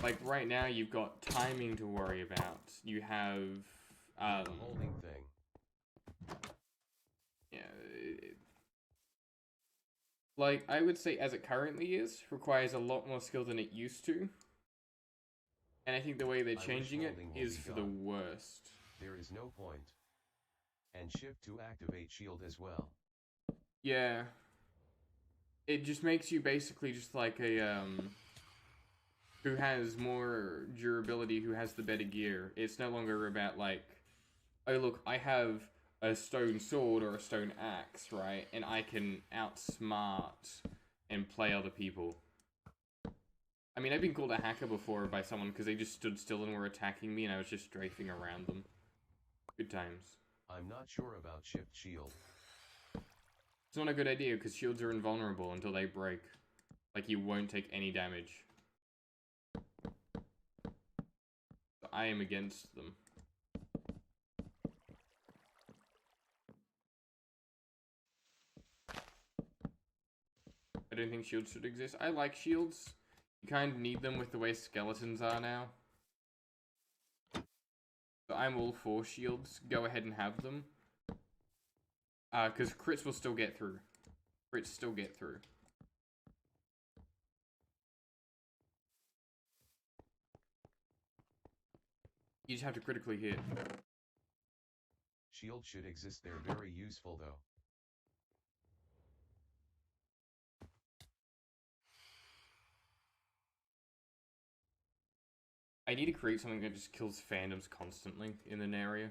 Speaker 3: Like right now you've got timing to worry about. You have
Speaker 2: the holding thing.
Speaker 3: Yeah. Like I would say as it currently is, requires a lot more skill than it used to. And I think the way they're changing it is for the worst.
Speaker 2: There is no point. And shift to activate shield as well.
Speaker 3: Yeah. It just makes you basically just like a, who has more durability, who has the better gear. It's no longer about like, oh look, I have a stone sword or a stone axe, right? And I can outsmart and play other people. I mean, I've been called a hacker before by someone because they just stood still and were attacking me and I was just strafing around them. Good times.
Speaker 2: I'm not sure about shift shield.
Speaker 3: It's not a good idea because shields are invulnerable until they break. Like, you won't take any damage. So I am against them. I don't think shields should exist. I like shields. You kind of need them with the way skeletons are now. So I'm all for shields. Go ahead and have them. Because crits will still get through. Crits still get through. You just have to critically hit.
Speaker 2: Shield should exist. They're very useful though.
Speaker 3: I need to create something that just kills phantoms constantly in an area.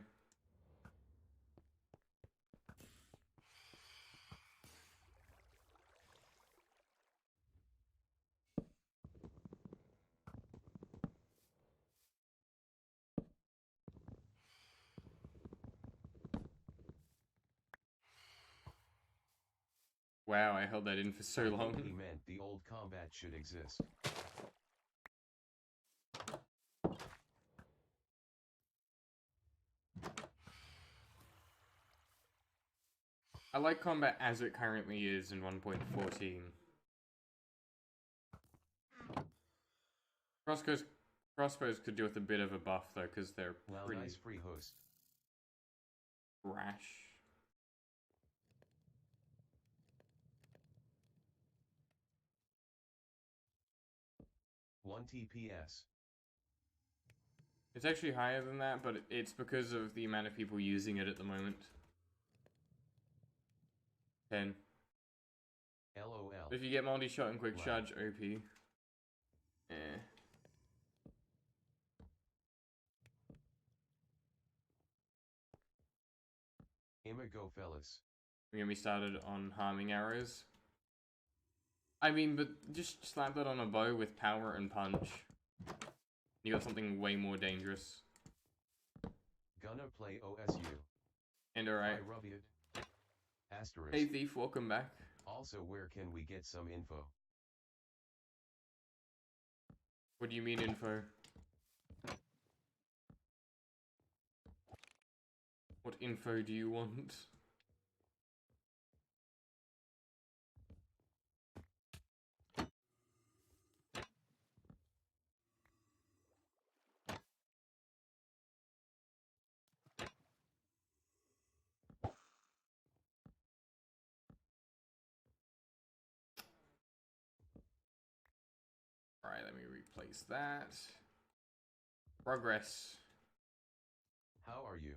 Speaker 3: Wow, I held that in for so long.
Speaker 2: He meant the old combat should exist.
Speaker 3: I like combat as it currently is in 1.14. Crossbows could do with a bit of a buff though, because they're pretty
Speaker 2: Nice free host.
Speaker 3: rash.
Speaker 2: One TPS.
Speaker 3: It's actually higher than that, but it's because of the amount of people using it at the moment. 10.
Speaker 2: LOL.
Speaker 3: If you get multi-shot and quick
Speaker 2: Wow.
Speaker 3: charge, OP. Eh.
Speaker 2: Go fellas.
Speaker 3: We're gonna be started on harming arrows. I mean, but just slap that on a bow with power and punch. You got something way more dangerous.
Speaker 2: Gonna play OSU.
Speaker 3: And alright.
Speaker 2: Asterisk.
Speaker 3: Hey Thief, welcome back.
Speaker 2: Also, where can we get some info?
Speaker 3: What do you mean info? What info do you want? Alright, let me replace that. Progress.
Speaker 2: How are you?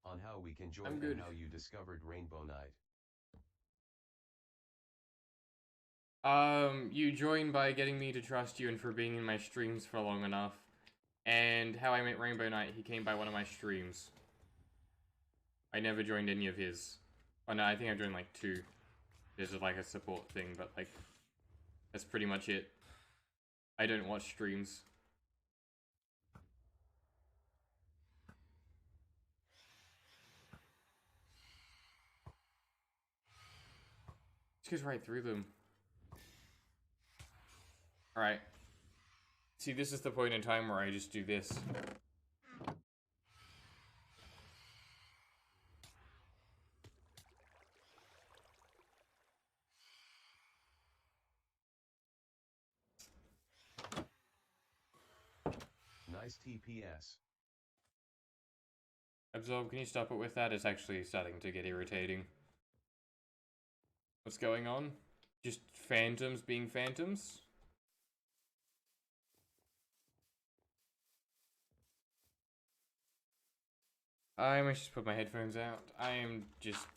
Speaker 2: On how we can join
Speaker 3: I'm good.
Speaker 2: and how you discovered Rainbow Night.
Speaker 3: You joined by getting me to trust you and for being in my streams for long enough. And how I met Rainbow Knight, he came by one of my streams. I never joined any of his. Oh no, I think I joined like 2. There's like a support thing, but like, that's pretty much it. I don't watch streams. Just goes right through them. Alright. See, this is the point in time where I just do this.
Speaker 2: Nice TPS.
Speaker 3: Absorb, can you stop it with that? It's actually starting to get irritating. What's going on? Just phantoms being phantoms? I might just put my headphones out. I am just...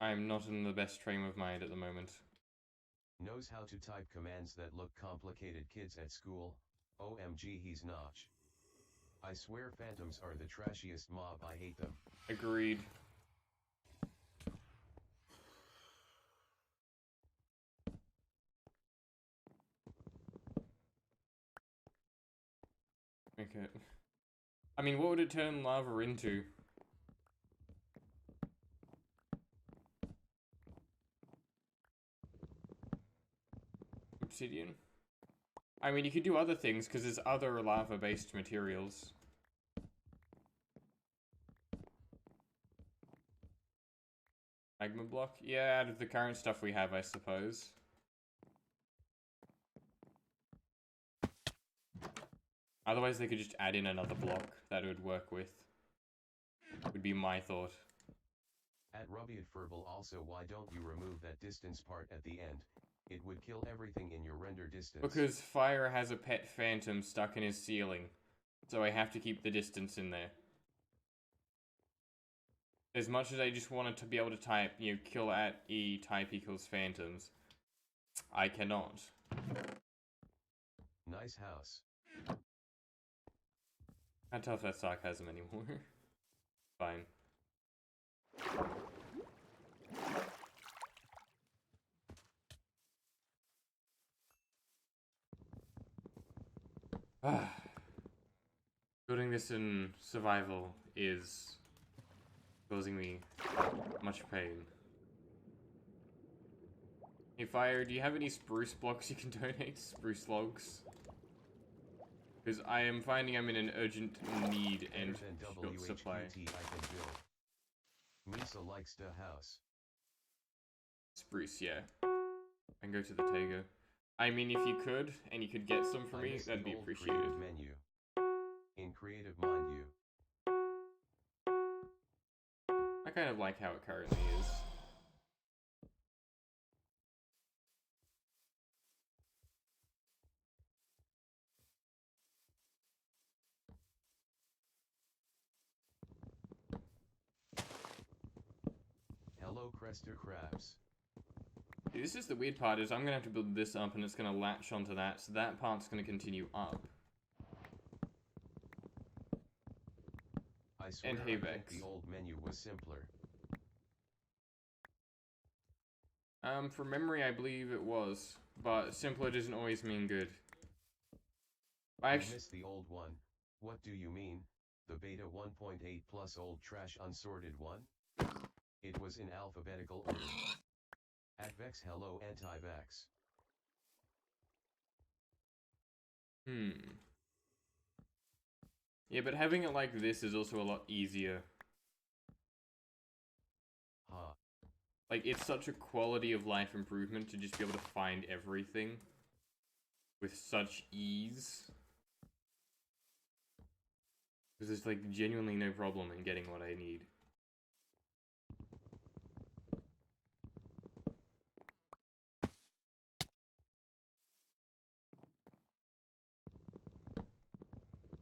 Speaker 3: I am not in the best frame of mind at the moment.
Speaker 2: Knows how to type commands that look complicated. Kids at school. OMG, he's notch. I swear phantoms are the trashiest mob. I hate them.
Speaker 3: Agreed. Okay. I mean, what would it turn lava into? Obsidian? I mean, you could do other things, because there's other lava-based materials. Magma block? Yeah, out of the current stuff we have, I suppose. Otherwise, they could just add in another block that it would work with. Would be my thought.
Speaker 2: At Rubiat Furball also, why don't you remove that distance part at the end? It would kill everything in your render distance.
Speaker 3: Because Fire has a pet phantom stuck in his ceiling. So I have to keep the distance in there. as much as I just wanted to be able to type, you know, kill at E type equals phantoms, I cannot.
Speaker 2: Nice house.
Speaker 3: Can't tell if that's sarcasm anymore. Fine. Building this in survival is causing me much pain. Hey Fire, do you have any spruce blocks you can donate? Spruce logs? Because I am finding I'm in an urgent need and short supply.
Speaker 2: I can build. Misa likes the house.
Speaker 3: Spruce, yeah. I can go to the Tego. I mean, if you could, and you could get some for me, that'd be appreciated.
Speaker 2: Creative menu. In creative mind you.
Speaker 3: I kind of like how it currently is.
Speaker 2: Hello, Crester Crabs.
Speaker 3: This is the weird part, is I'm gonna have to build this up and it's gonna latch onto that, so that part's gonna continue up.
Speaker 2: I swear
Speaker 3: And
Speaker 2: I
Speaker 3: hey,
Speaker 2: think
Speaker 3: Vex.
Speaker 2: the old menu was simpler.
Speaker 3: From memory I believe it was, but simpler doesn't always mean good. I
Speaker 2: missed the old one. What do you mean? The beta 1.8 plus old trash unsorted one? It was in alphabetical order. At Vex hello anti-Vex.
Speaker 3: Yeah, but having it like this is also a lot easier.
Speaker 2: Huh.
Speaker 3: Like, it's such a quality of life improvement to just be able to find everything with such ease. Because there's, like, genuinely no problem in getting what I need.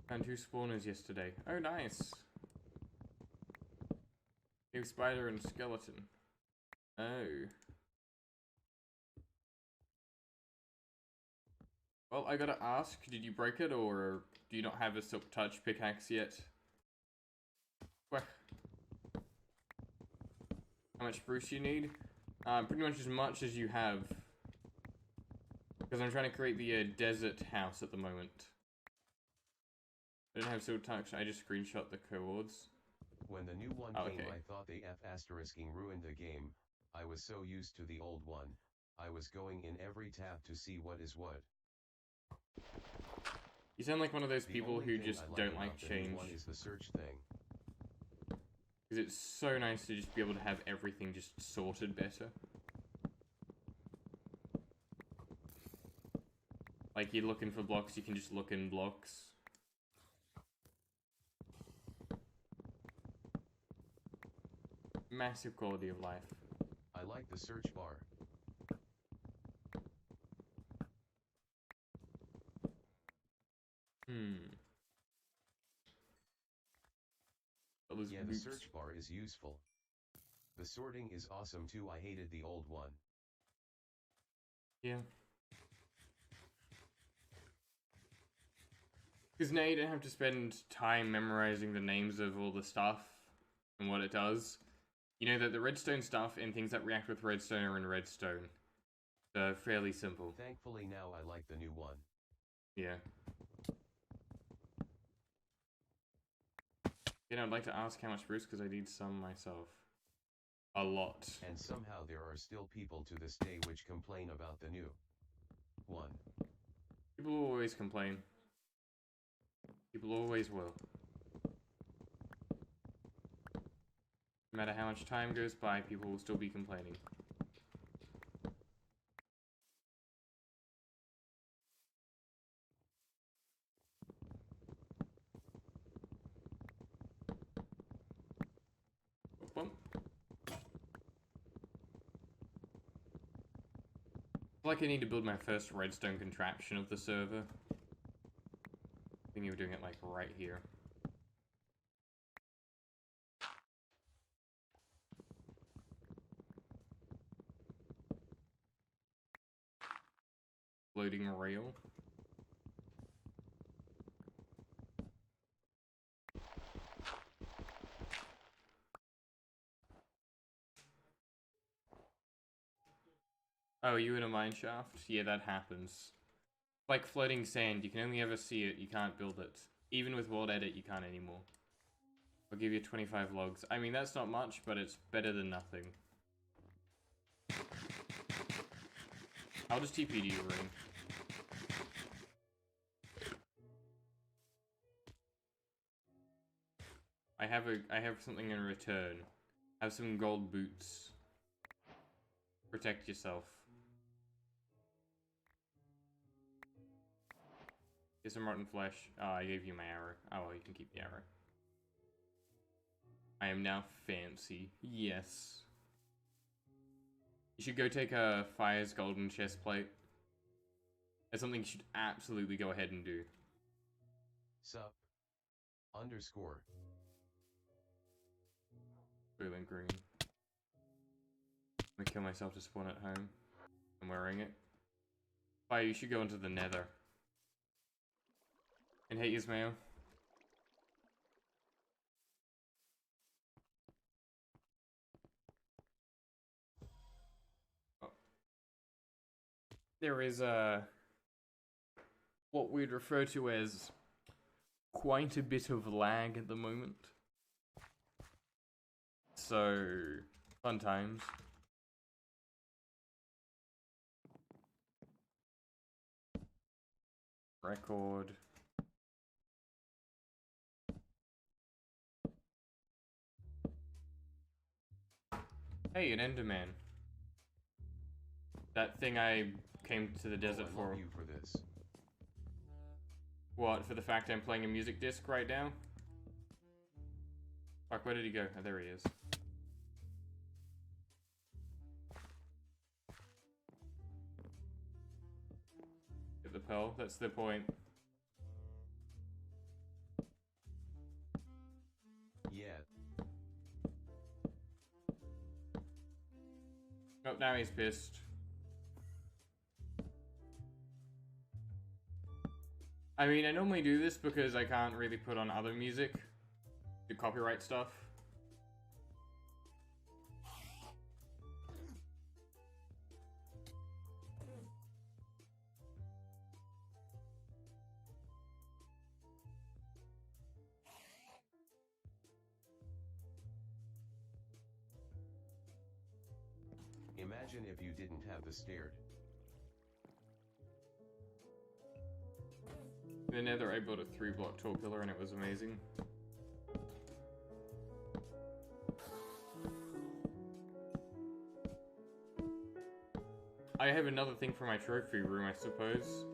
Speaker 3: Found 2 spawners yesterday. Oh, nice. Big spider and skeleton. Oh. Well, I gotta ask, did you break it, or do you not have a silk touch pickaxe yet? Well, how much spruce you need? Pretty much as you have. Because I'm trying to create the desert house at the moment. I didn't have silk touch, I just screenshot the coords.
Speaker 2: When the new one came, I thought the F***ing ruined the game. I was so used to the old one. I was going in every tab to see what is what.
Speaker 3: You sound like one of those people who just don't like change.
Speaker 2: One is the search thing.
Speaker 3: Because it's so nice to just be able to have everything just sorted better. Like, you're looking for blocks, you can just look in blocks. Massive quality of life.
Speaker 2: I like the search bar. Yeah, the search bar is useful. The sorting is awesome too. I hated the old one.
Speaker 3: Yeah. Because now you don't have to spend time memorizing the names of all the stuff and what it does. You know that the redstone stuff and things that react with redstone are in redstone. They're fairly simple.
Speaker 2: Thankfully now I like the new one.
Speaker 3: Yeah. You know, I'd like to ask how much spruce because I need some myself. A lot.
Speaker 2: And somehow there are still people to this day which complain about the new one.
Speaker 3: People always complain. People always will. No matter how much time goes by, people will still be complaining. Boom. I feel like I need to build my first redstone contraption of the server. I think you were doing it like right here. floating rail. Oh, you in a mine shaft? Yeah, that happens. Like floating sand, you can only ever see it, you can't build it. Even with World Edit, you can't anymore. I'll give you 25 logs. I mean, that's not much, but it's better than nothing. I'll just TP to you, Ring. I have something in return. Have some gold boots. Protect yourself. Here's some rotten flesh. Oh, I gave you my arrow. Oh, well, you can keep the arrow. I am now fancy. Yes. You should go take a Fire's golden chest plate. That's something you should absolutely go ahead and do.
Speaker 2: Sup. Underscore.
Speaker 3: Boiling green. I'm gonna kill myself to spawn at home. I'm wearing it. Fire, you should go into the nether. And hate Ismail. Oh. There is what we'd refer to as quite a bit of lag at the moment. So, fun times. Record. Hey, an Enderman. That thing I came to the desert
Speaker 2: I
Speaker 3: for.
Speaker 2: love you for this.
Speaker 3: What, for the fact I'm playing a music disc right now? Fuck, where did he go? Oh, there he is. Get the pearl, that's the point.
Speaker 2: Yeah.
Speaker 3: Oh, now he's pissed. I mean, I normally do this because I can't really put on other music. Do copyright stuff.
Speaker 2: Imagine if you didn't have the stairs.
Speaker 3: The nether, I built a 3-block tall pillar and it was amazing. I have another thing for my trophy room, I suppose.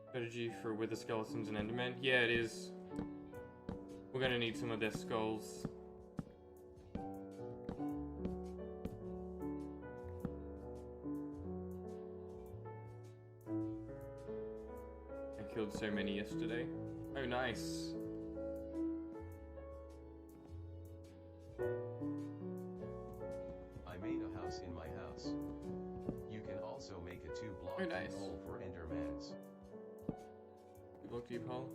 Speaker 3: Strategy for Wither Skeletons and Endermen. Yeah, it is. We're gonna need some of their skulls. I killed so many yesterday. Oh, nice.
Speaker 2: I made a house in my house. You can also make a 2-block
Speaker 3: Oh, nice.
Speaker 2: hole for Endermans.
Speaker 3: You block deep hole?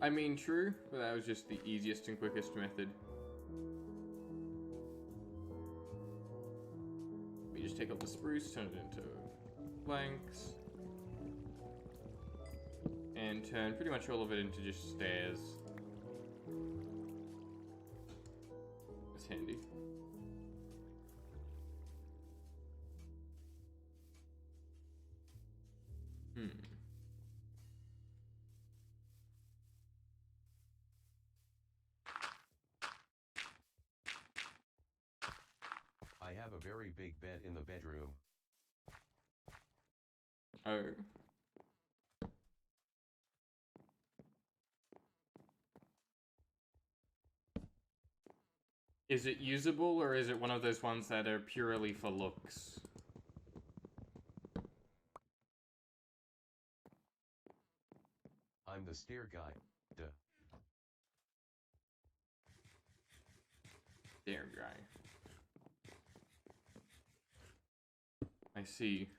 Speaker 3: I mean, true, but that was just the easiest and quickest method. We just take up the spruce, turn it into planks, and turn pretty much all of it into just stairs. That's handy.
Speaker 2: I have a very big bed in the bedroom.
Speaker 3: Oh. Is it usable, or is it one of those ones that are purely for looks?
Speaker 2: I'm the stair guy. Duh.
Speaker 3: There, guy. I see.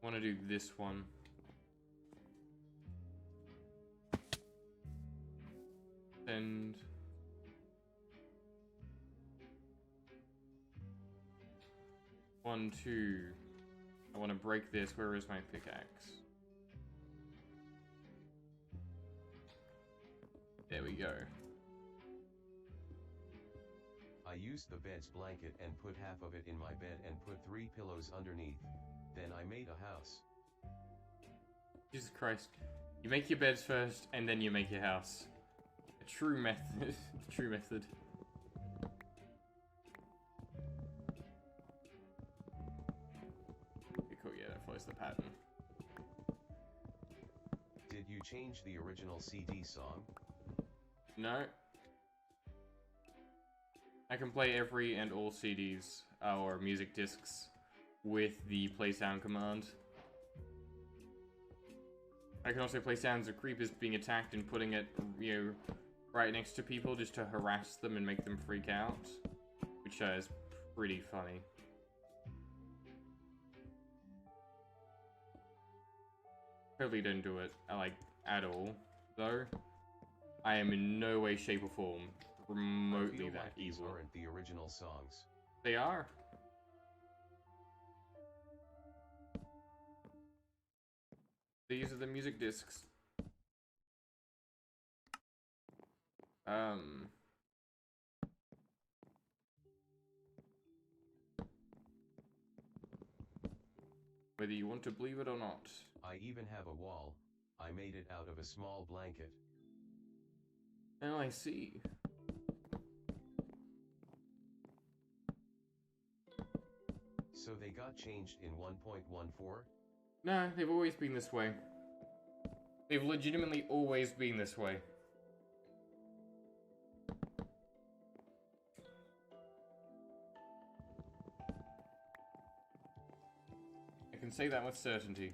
Speaker 3: want to do this one. And 1, 2. I want to break this. Where is my pickaxe? There we go.
Speaker 2: I used the bed's blanket and put half of it in my bed and put 3 pillows underneath. Then I made a house.
Speaker 3: Jesus Christ. You make your beds first, and then you make your house. A true method. True method. Okay, cool, yeah, that follows the pattern.
Speaker 2: Did you change the original CD song?
Speaker 3: No. I can play every and all CDs, or music discs, with the play sound command. I can also play sounds of creepers being attacked and putting it, you know, right next to people just to harass them and make them freak out, which is pretty funny. Totally don't do it, like, at all, though. I am in no way, shape, or form remotely that
Speaker 2: these
Speaker 3: evil.
Speaker 2: aren't the original songs.
Speaker 3: They are. These are the music discs. Whether you want to believe it or not.
Speaker 2: I even have a wall. I made it out of a small blanket.
Speaker 3: Oh, I see.
Speaker 2: So they got changed in 1.14?
Speaker 3: No, they've always been this way. They've legitimately always been this way. I can say that with certainty.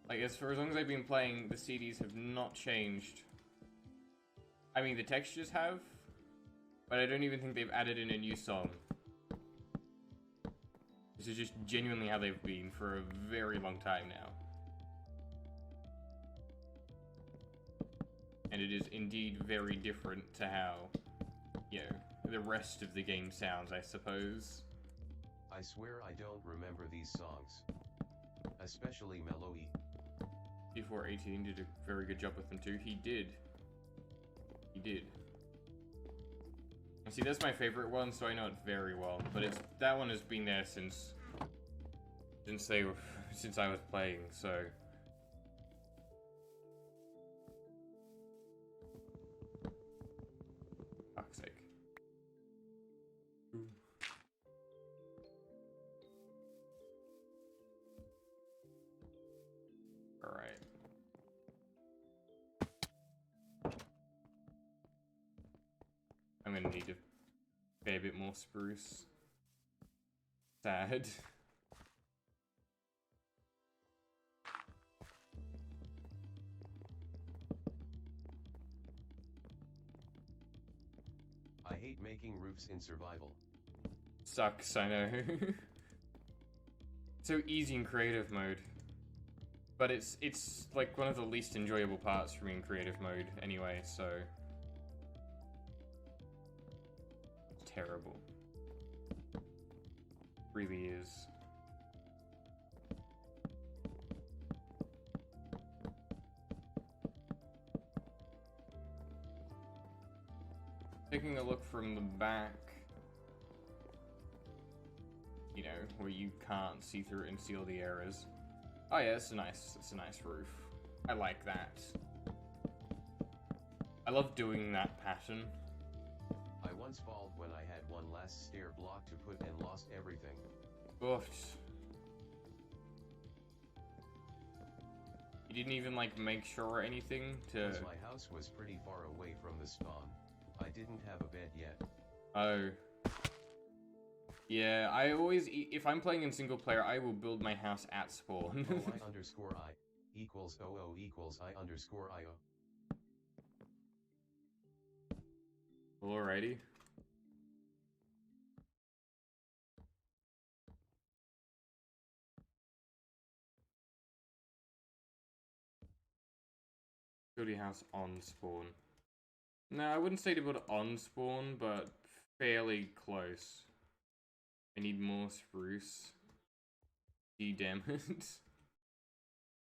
Speaker 3: Like, for as long as I've been playing, the CDs have not changed. I mean, the textures have, but I don't even think they've added in a new song. This is just genuinely how they've been for a very long time now. And it is indeed very different to how, you know, the rest of the game sounds, I suppose.
Speaker 2: I swear I don't remember these songs. Especially Melody.
Speaker 3: D418 did a very good job with them too. He did. He did. And see, that's my favorite one, so I know it very well. But that one has been there since I was playing, so. Fuck's sake. Ooh. All right. I'm gonna need to pay a bit more spruce. Sad.
Speaker 2: I hate making roofs in survival.
Speaker 3: Sucks, I know. So easy in creative mode. But it's like one of the least enjoyable parts for me in creative mode anyway, so. It's terrible. Really is. Taking a look from the back, you know, where you can't see through and see all the errors. Oh yeah, it's a nice roof. I like that. I love doing that pattern.
Speaker 2: I once failed when I had one last stair block to put and lost everything.
Speaker 3: Oof. You didn't even like make sure or anything to.
Speaker 2: Because my house was pretty far away from the spawn. I didn't have a bed yet.
Speaker 3: Oh. Yeah, I always, if I'm playing in single player, I will build my house at spawn.
Speaker 2: I underscore I equals OO equals I underscore IO.
Speaker 3: Alrighty. Build your house on spawn. No, I wouldn't say to build it on spawn, but fairly close. I need more spruce. Damn it.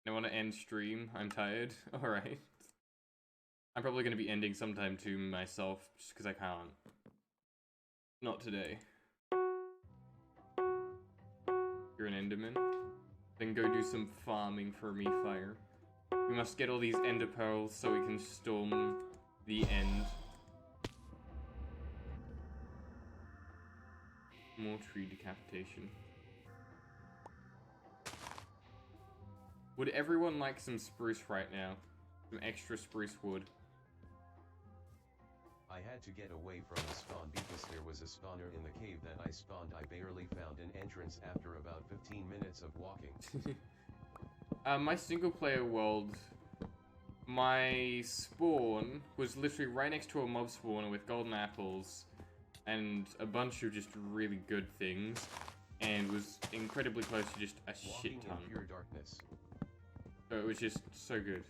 Speaker 3: I want to end stream. I'm tired. Alright. I'm probably going to be ending sometime too myself, just because I can't. Not today. You're an enderman? Then go do some farming for me, fire. We must get all these ender pearls so we can storm the end. More tree decapitation. Would everyone like some spruce right now? Some extra spruce wood.
Speaker 2: I had to get away from the spawn because there was a spawner in the cave that I spawned. I barely found an entrance after about 15 minutes of walking.
Speaker 3: My single player world, my spawn was literally right next to a mob spawner with golden apples and a bunch of just really good things, and was incredibly close to just a shit ton.
Speaker 2: In pure darkness.
Speaker 3: So it was just so good.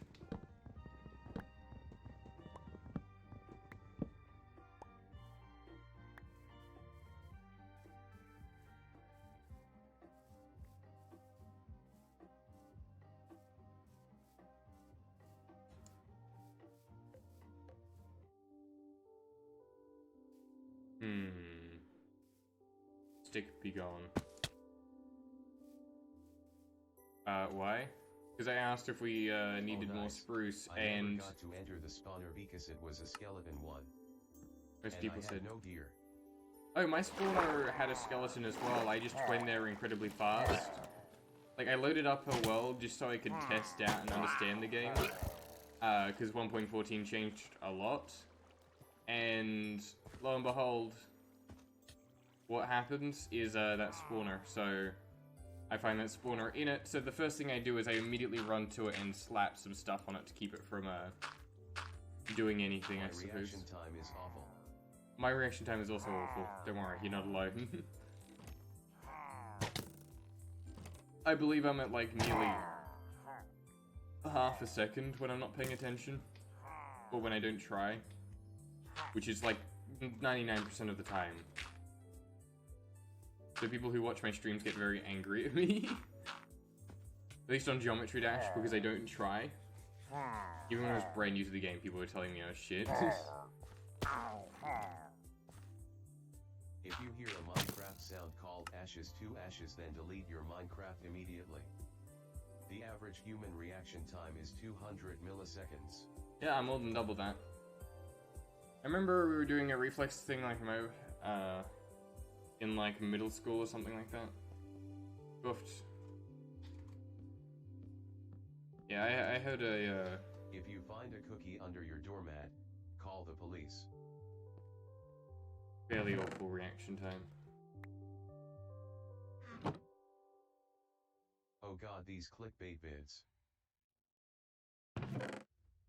Speaker 3: Stick be gone. Why? Because I asked if we needed more spruce, and
Speaker 2: never got to enter the spawner because it was a skeleton one.
Speaker 3: most people said
Speaker 2: no gear.
Speaker 3: Oh, my spawner had a skeleton as well. I just went there incredibly fast. Like, I loaded up a world just so I could test out and understand the game. Because 1.14 changed a lot. And lo and behold, what happens is that spawner. So I find that spawner in it. So the first thing I do is I immediately run to it and slap some stuff on it to keep it from doing anything, I suppose.
Speaker 2: My reaction time is awful.
Speaker 3: My reaction time is also awful. Don't worry, you're not alone. I believe I'm at like nearly half a second when I'm not paying attention. Or when I don't try. Which is like 99% of the time. So people who watch my streams get very angry at me. At least on Geometry Dash, because I don't try. Even when I was brand new to the game, people were telling me I was shit.
Speaker 2: If you hear a Minecraft sound called ashes to ashes, then delete your Minecraft immediately. The average human reaction time is 200 milliseconds.
Speaker 3: Yeah, I'm more than double that. I remember we were doing a reflex thing like in like middle school or something like that. Goofed. Yeah, I heard a
Speaker 2: If you find a cookie under your doormat, call the police.
Speaker 3: fairly awful reaction time.
Speaker 2: Oh god, these clickbait vids.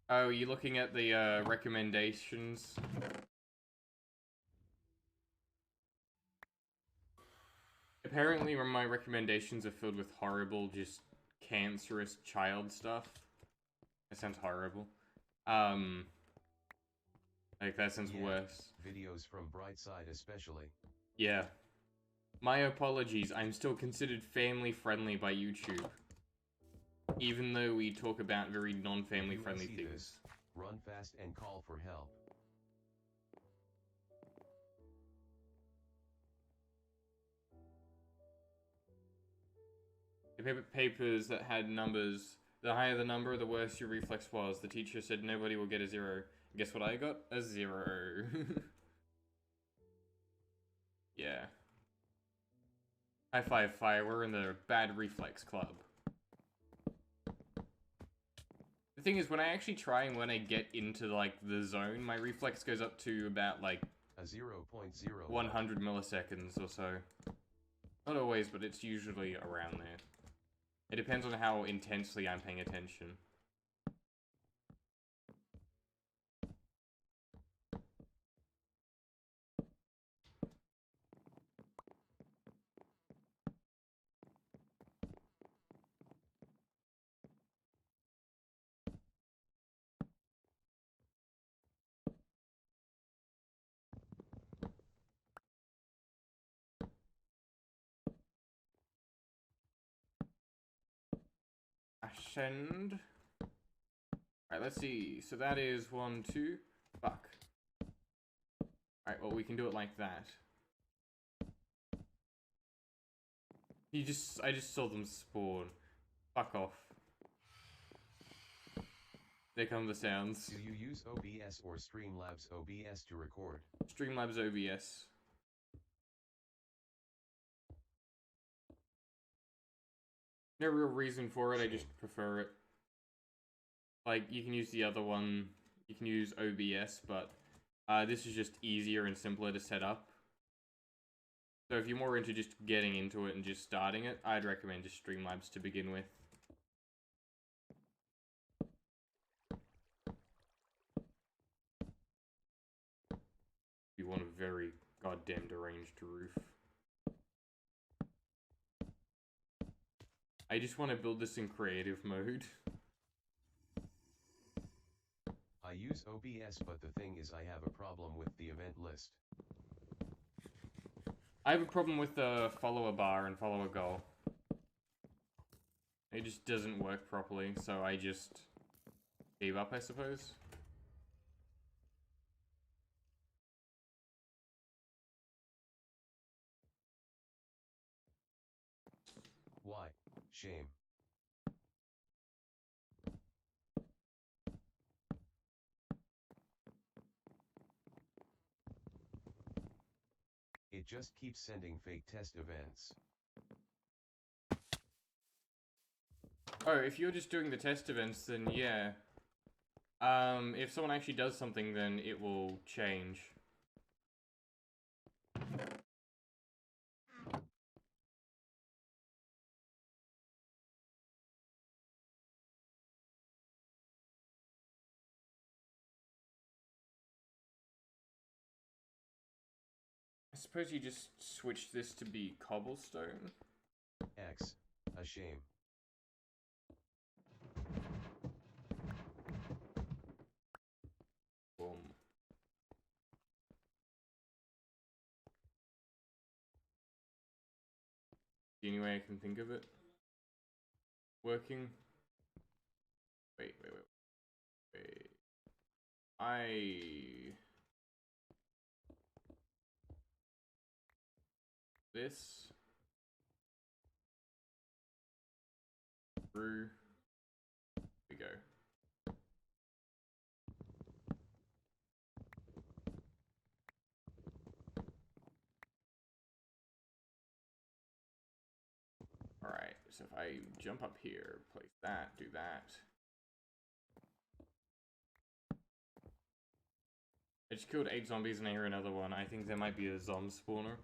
Speaker 3: Oh, are you looking at the recommendations? Apparently my recommendations are filled with horrible, just cancerous child stuff. That sounds horrible. Like, that sounds worse.
Speaker 2: Videos from Brightside especially.
Speaker 3: Yeah. My apologies, I'm still considered family-friendly by YouTube. Even though we talk about very non-family friendly things.
Speaker 2: This, run fast and call for help.
Speaker 3: The papers that had numbers, the higher the number, the worse your reflex was. The teacher said nobody will get a 0. Guess what I got? A 0. Yeah. High five, fire. We're in the bad reflex club. The thing is, when I actually try and when I get into, like, the zone, my reflex goes up to about, like,
Speaker 2: a 0.0
Speaker 3: 100 milliseconds or so. Not always, but it's usually around there. It depends on how intensely I'm paying attention. send. Alright, let's see. So that is 1, 2. Fuck. Alright, well, we can do it like that. I just saw them spawn. Fuck off. There come the sounds.
Speaker 2: Do you use OBS or Streamlabs OBS to record?
Speaker 3: Streamlabs OBS. No real reason for it, I just prefer it. Like, you can use the other one, you can use OBS, but this is just easier and simpler to set up. So if you're more into just getting into it and just starting it, I'd recommend just Streamlabs to begin with. You want a very goddamn deranged roof. I just want to build this in creative mode.
Speaker 2: I use OBS, but the thing is I have a problem with the event list.
Speaker 3: I have a problem with the follower bar and follower goal. It just doesn't work properly, so I just gave up, I suppose.
Speaker 2: Why? Shame. It just keeps sending fake test events.
Speaker 3: Oh, if you're just doing the test events, then yeah. If someone actually does something, then it will change. I suppose you just switch this to be cobblestone.
Speaker 2: X. A shame.
Speaker 3: Boom. The only way I can think of it working. Wait. This through. We go. Alright, so if I jump up here, place that, do that. I just killed 8 zombies and I hear another one. I think there might be a zom spawner.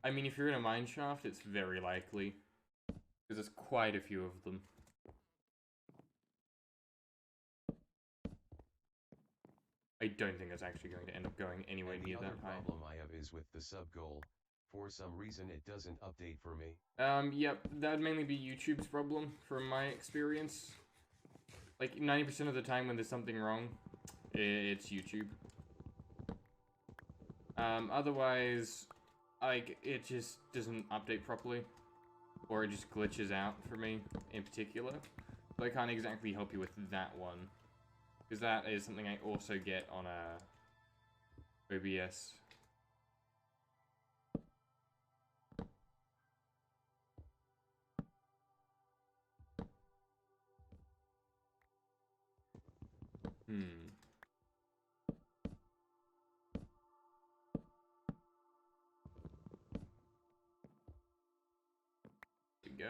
Speaker 3: I mean, if you're in a mine shaft, it's very likely. Because there's quite a few of them. I don't think it's actually going to end up going anywhere
Speaker 2: And
Speaker 3: near
Speaker 2: the
Speaker 3: that
Speaker 2: other
Speaker 3: high.
Speaker 2: problem I have is with the sub goal. For some reason it doesn't update for me.
Speaker 3: Yep, that would mainly be YouTube's problem, from my experience. Like, 90% of the time when there's something wrong, it's YouTube. Otherwise, like, it just doesn't update properly. Or it just glitches out for me, in particular. So I can't exactly help you with that one. Because that is something I also get on OBS. Go.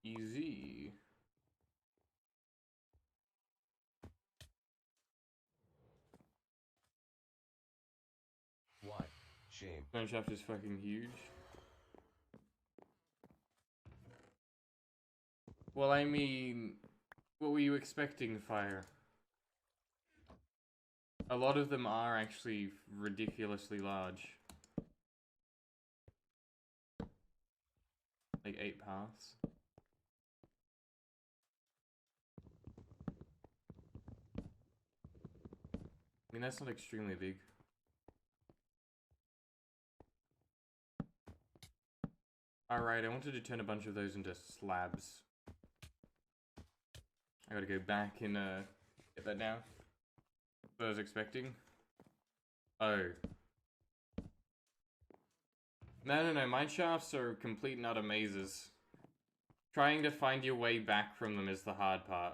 Speaker 3: Easy.
Speaker 2: Why? Shame.
Speaker 3: Stone shaft is fucking huge. Well, I mean, what were you expecting, Fire? A lot of them are actually ridiculously large. Like 8 paths. I mean, that's not extremely big. Alright, I wanted to turn a bunch of those into slabs. I gotta go back and get that down. That's what I was expecting. Oh. No, mine shafts are complete and utter mazes. Trying to find your way back from them is the hard part.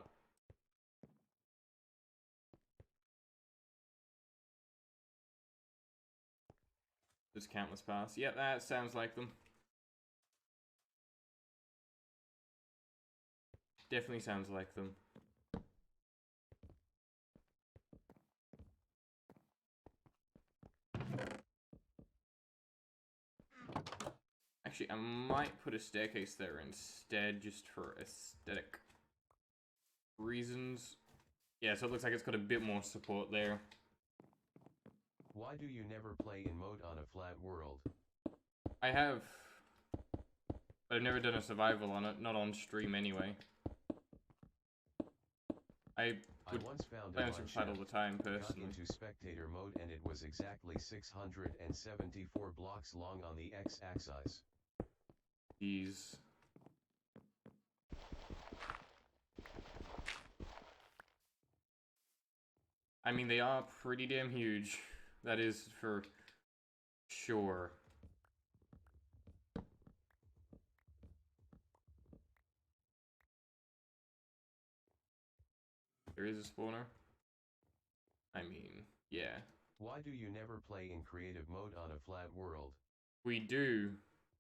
Speaker 3: There's countless paths. Yep, that sounds like them. Definitely sounds like them. Actually, I might put a staircase there instead, just for aesthetic reasons. Yeah, so it looks like it's got a bit more support there.
Speaker 2: Why do you never play in mode on a flat world?
Speaker 3: I have, but I've never done a survival on it, not on stream anyway. I
Speaker 2: once found
Speaker 3: play
Speaker 2: a
Speaker 3: on
Speaker 2: mine
Speaker 3: Survival all the time,
Speaker 2: got
Speaker 3: personally.
Speaker 2: into spectator mode and it was exactly 674 blocks long on the x-axis.
Speaker 3: Jeez. I mean, they are pretty damn huge. That is for sure. There is a spawner. I mean, yeah.
Speaker 2: Why do you never play in creative mode on a flat world?
Speaker 3: We do.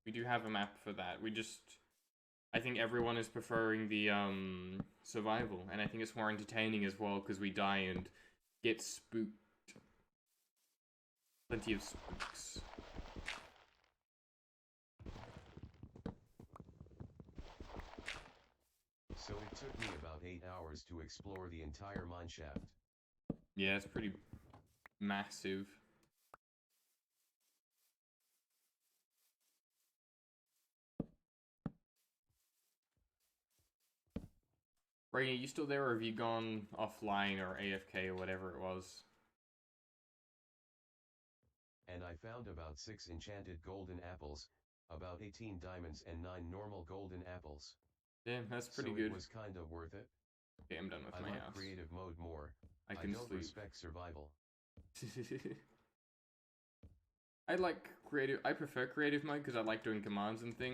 Speaker 3: We do have a map for that. We just... I think everyone is preferring the, survival. And I think it's more entertaining as well, because we die and get spooked. Plenty of spooks.
Speaker 2: So it took me about 8 hours to explore the entire mineshaft.
Speaker 3: Yeah, it's pretty massive. Ray, are you still there, or have you gone offline or AFK or whatever it was?
Speaker 2: And I found about 6 enchanted golden apples, about 18 diamonds and 9 normal golden apples.
Speaker 3: Damn, that's pretty
Speaker 2: so
Speaker 3: good.
Speaker 2: It was kinda worth it.
Speaker 3: Okay, I'm done with my
Speaker 2: like
Speaker 3: house.
Speaker 2: Creative mode more.
Speaker 3: I can
Speaker 2: don't
Speaker 3: sleep.
Speaker 2: respect survival.
Speaker 3: I like creative. I prefer creative mode because I like doing commands and things.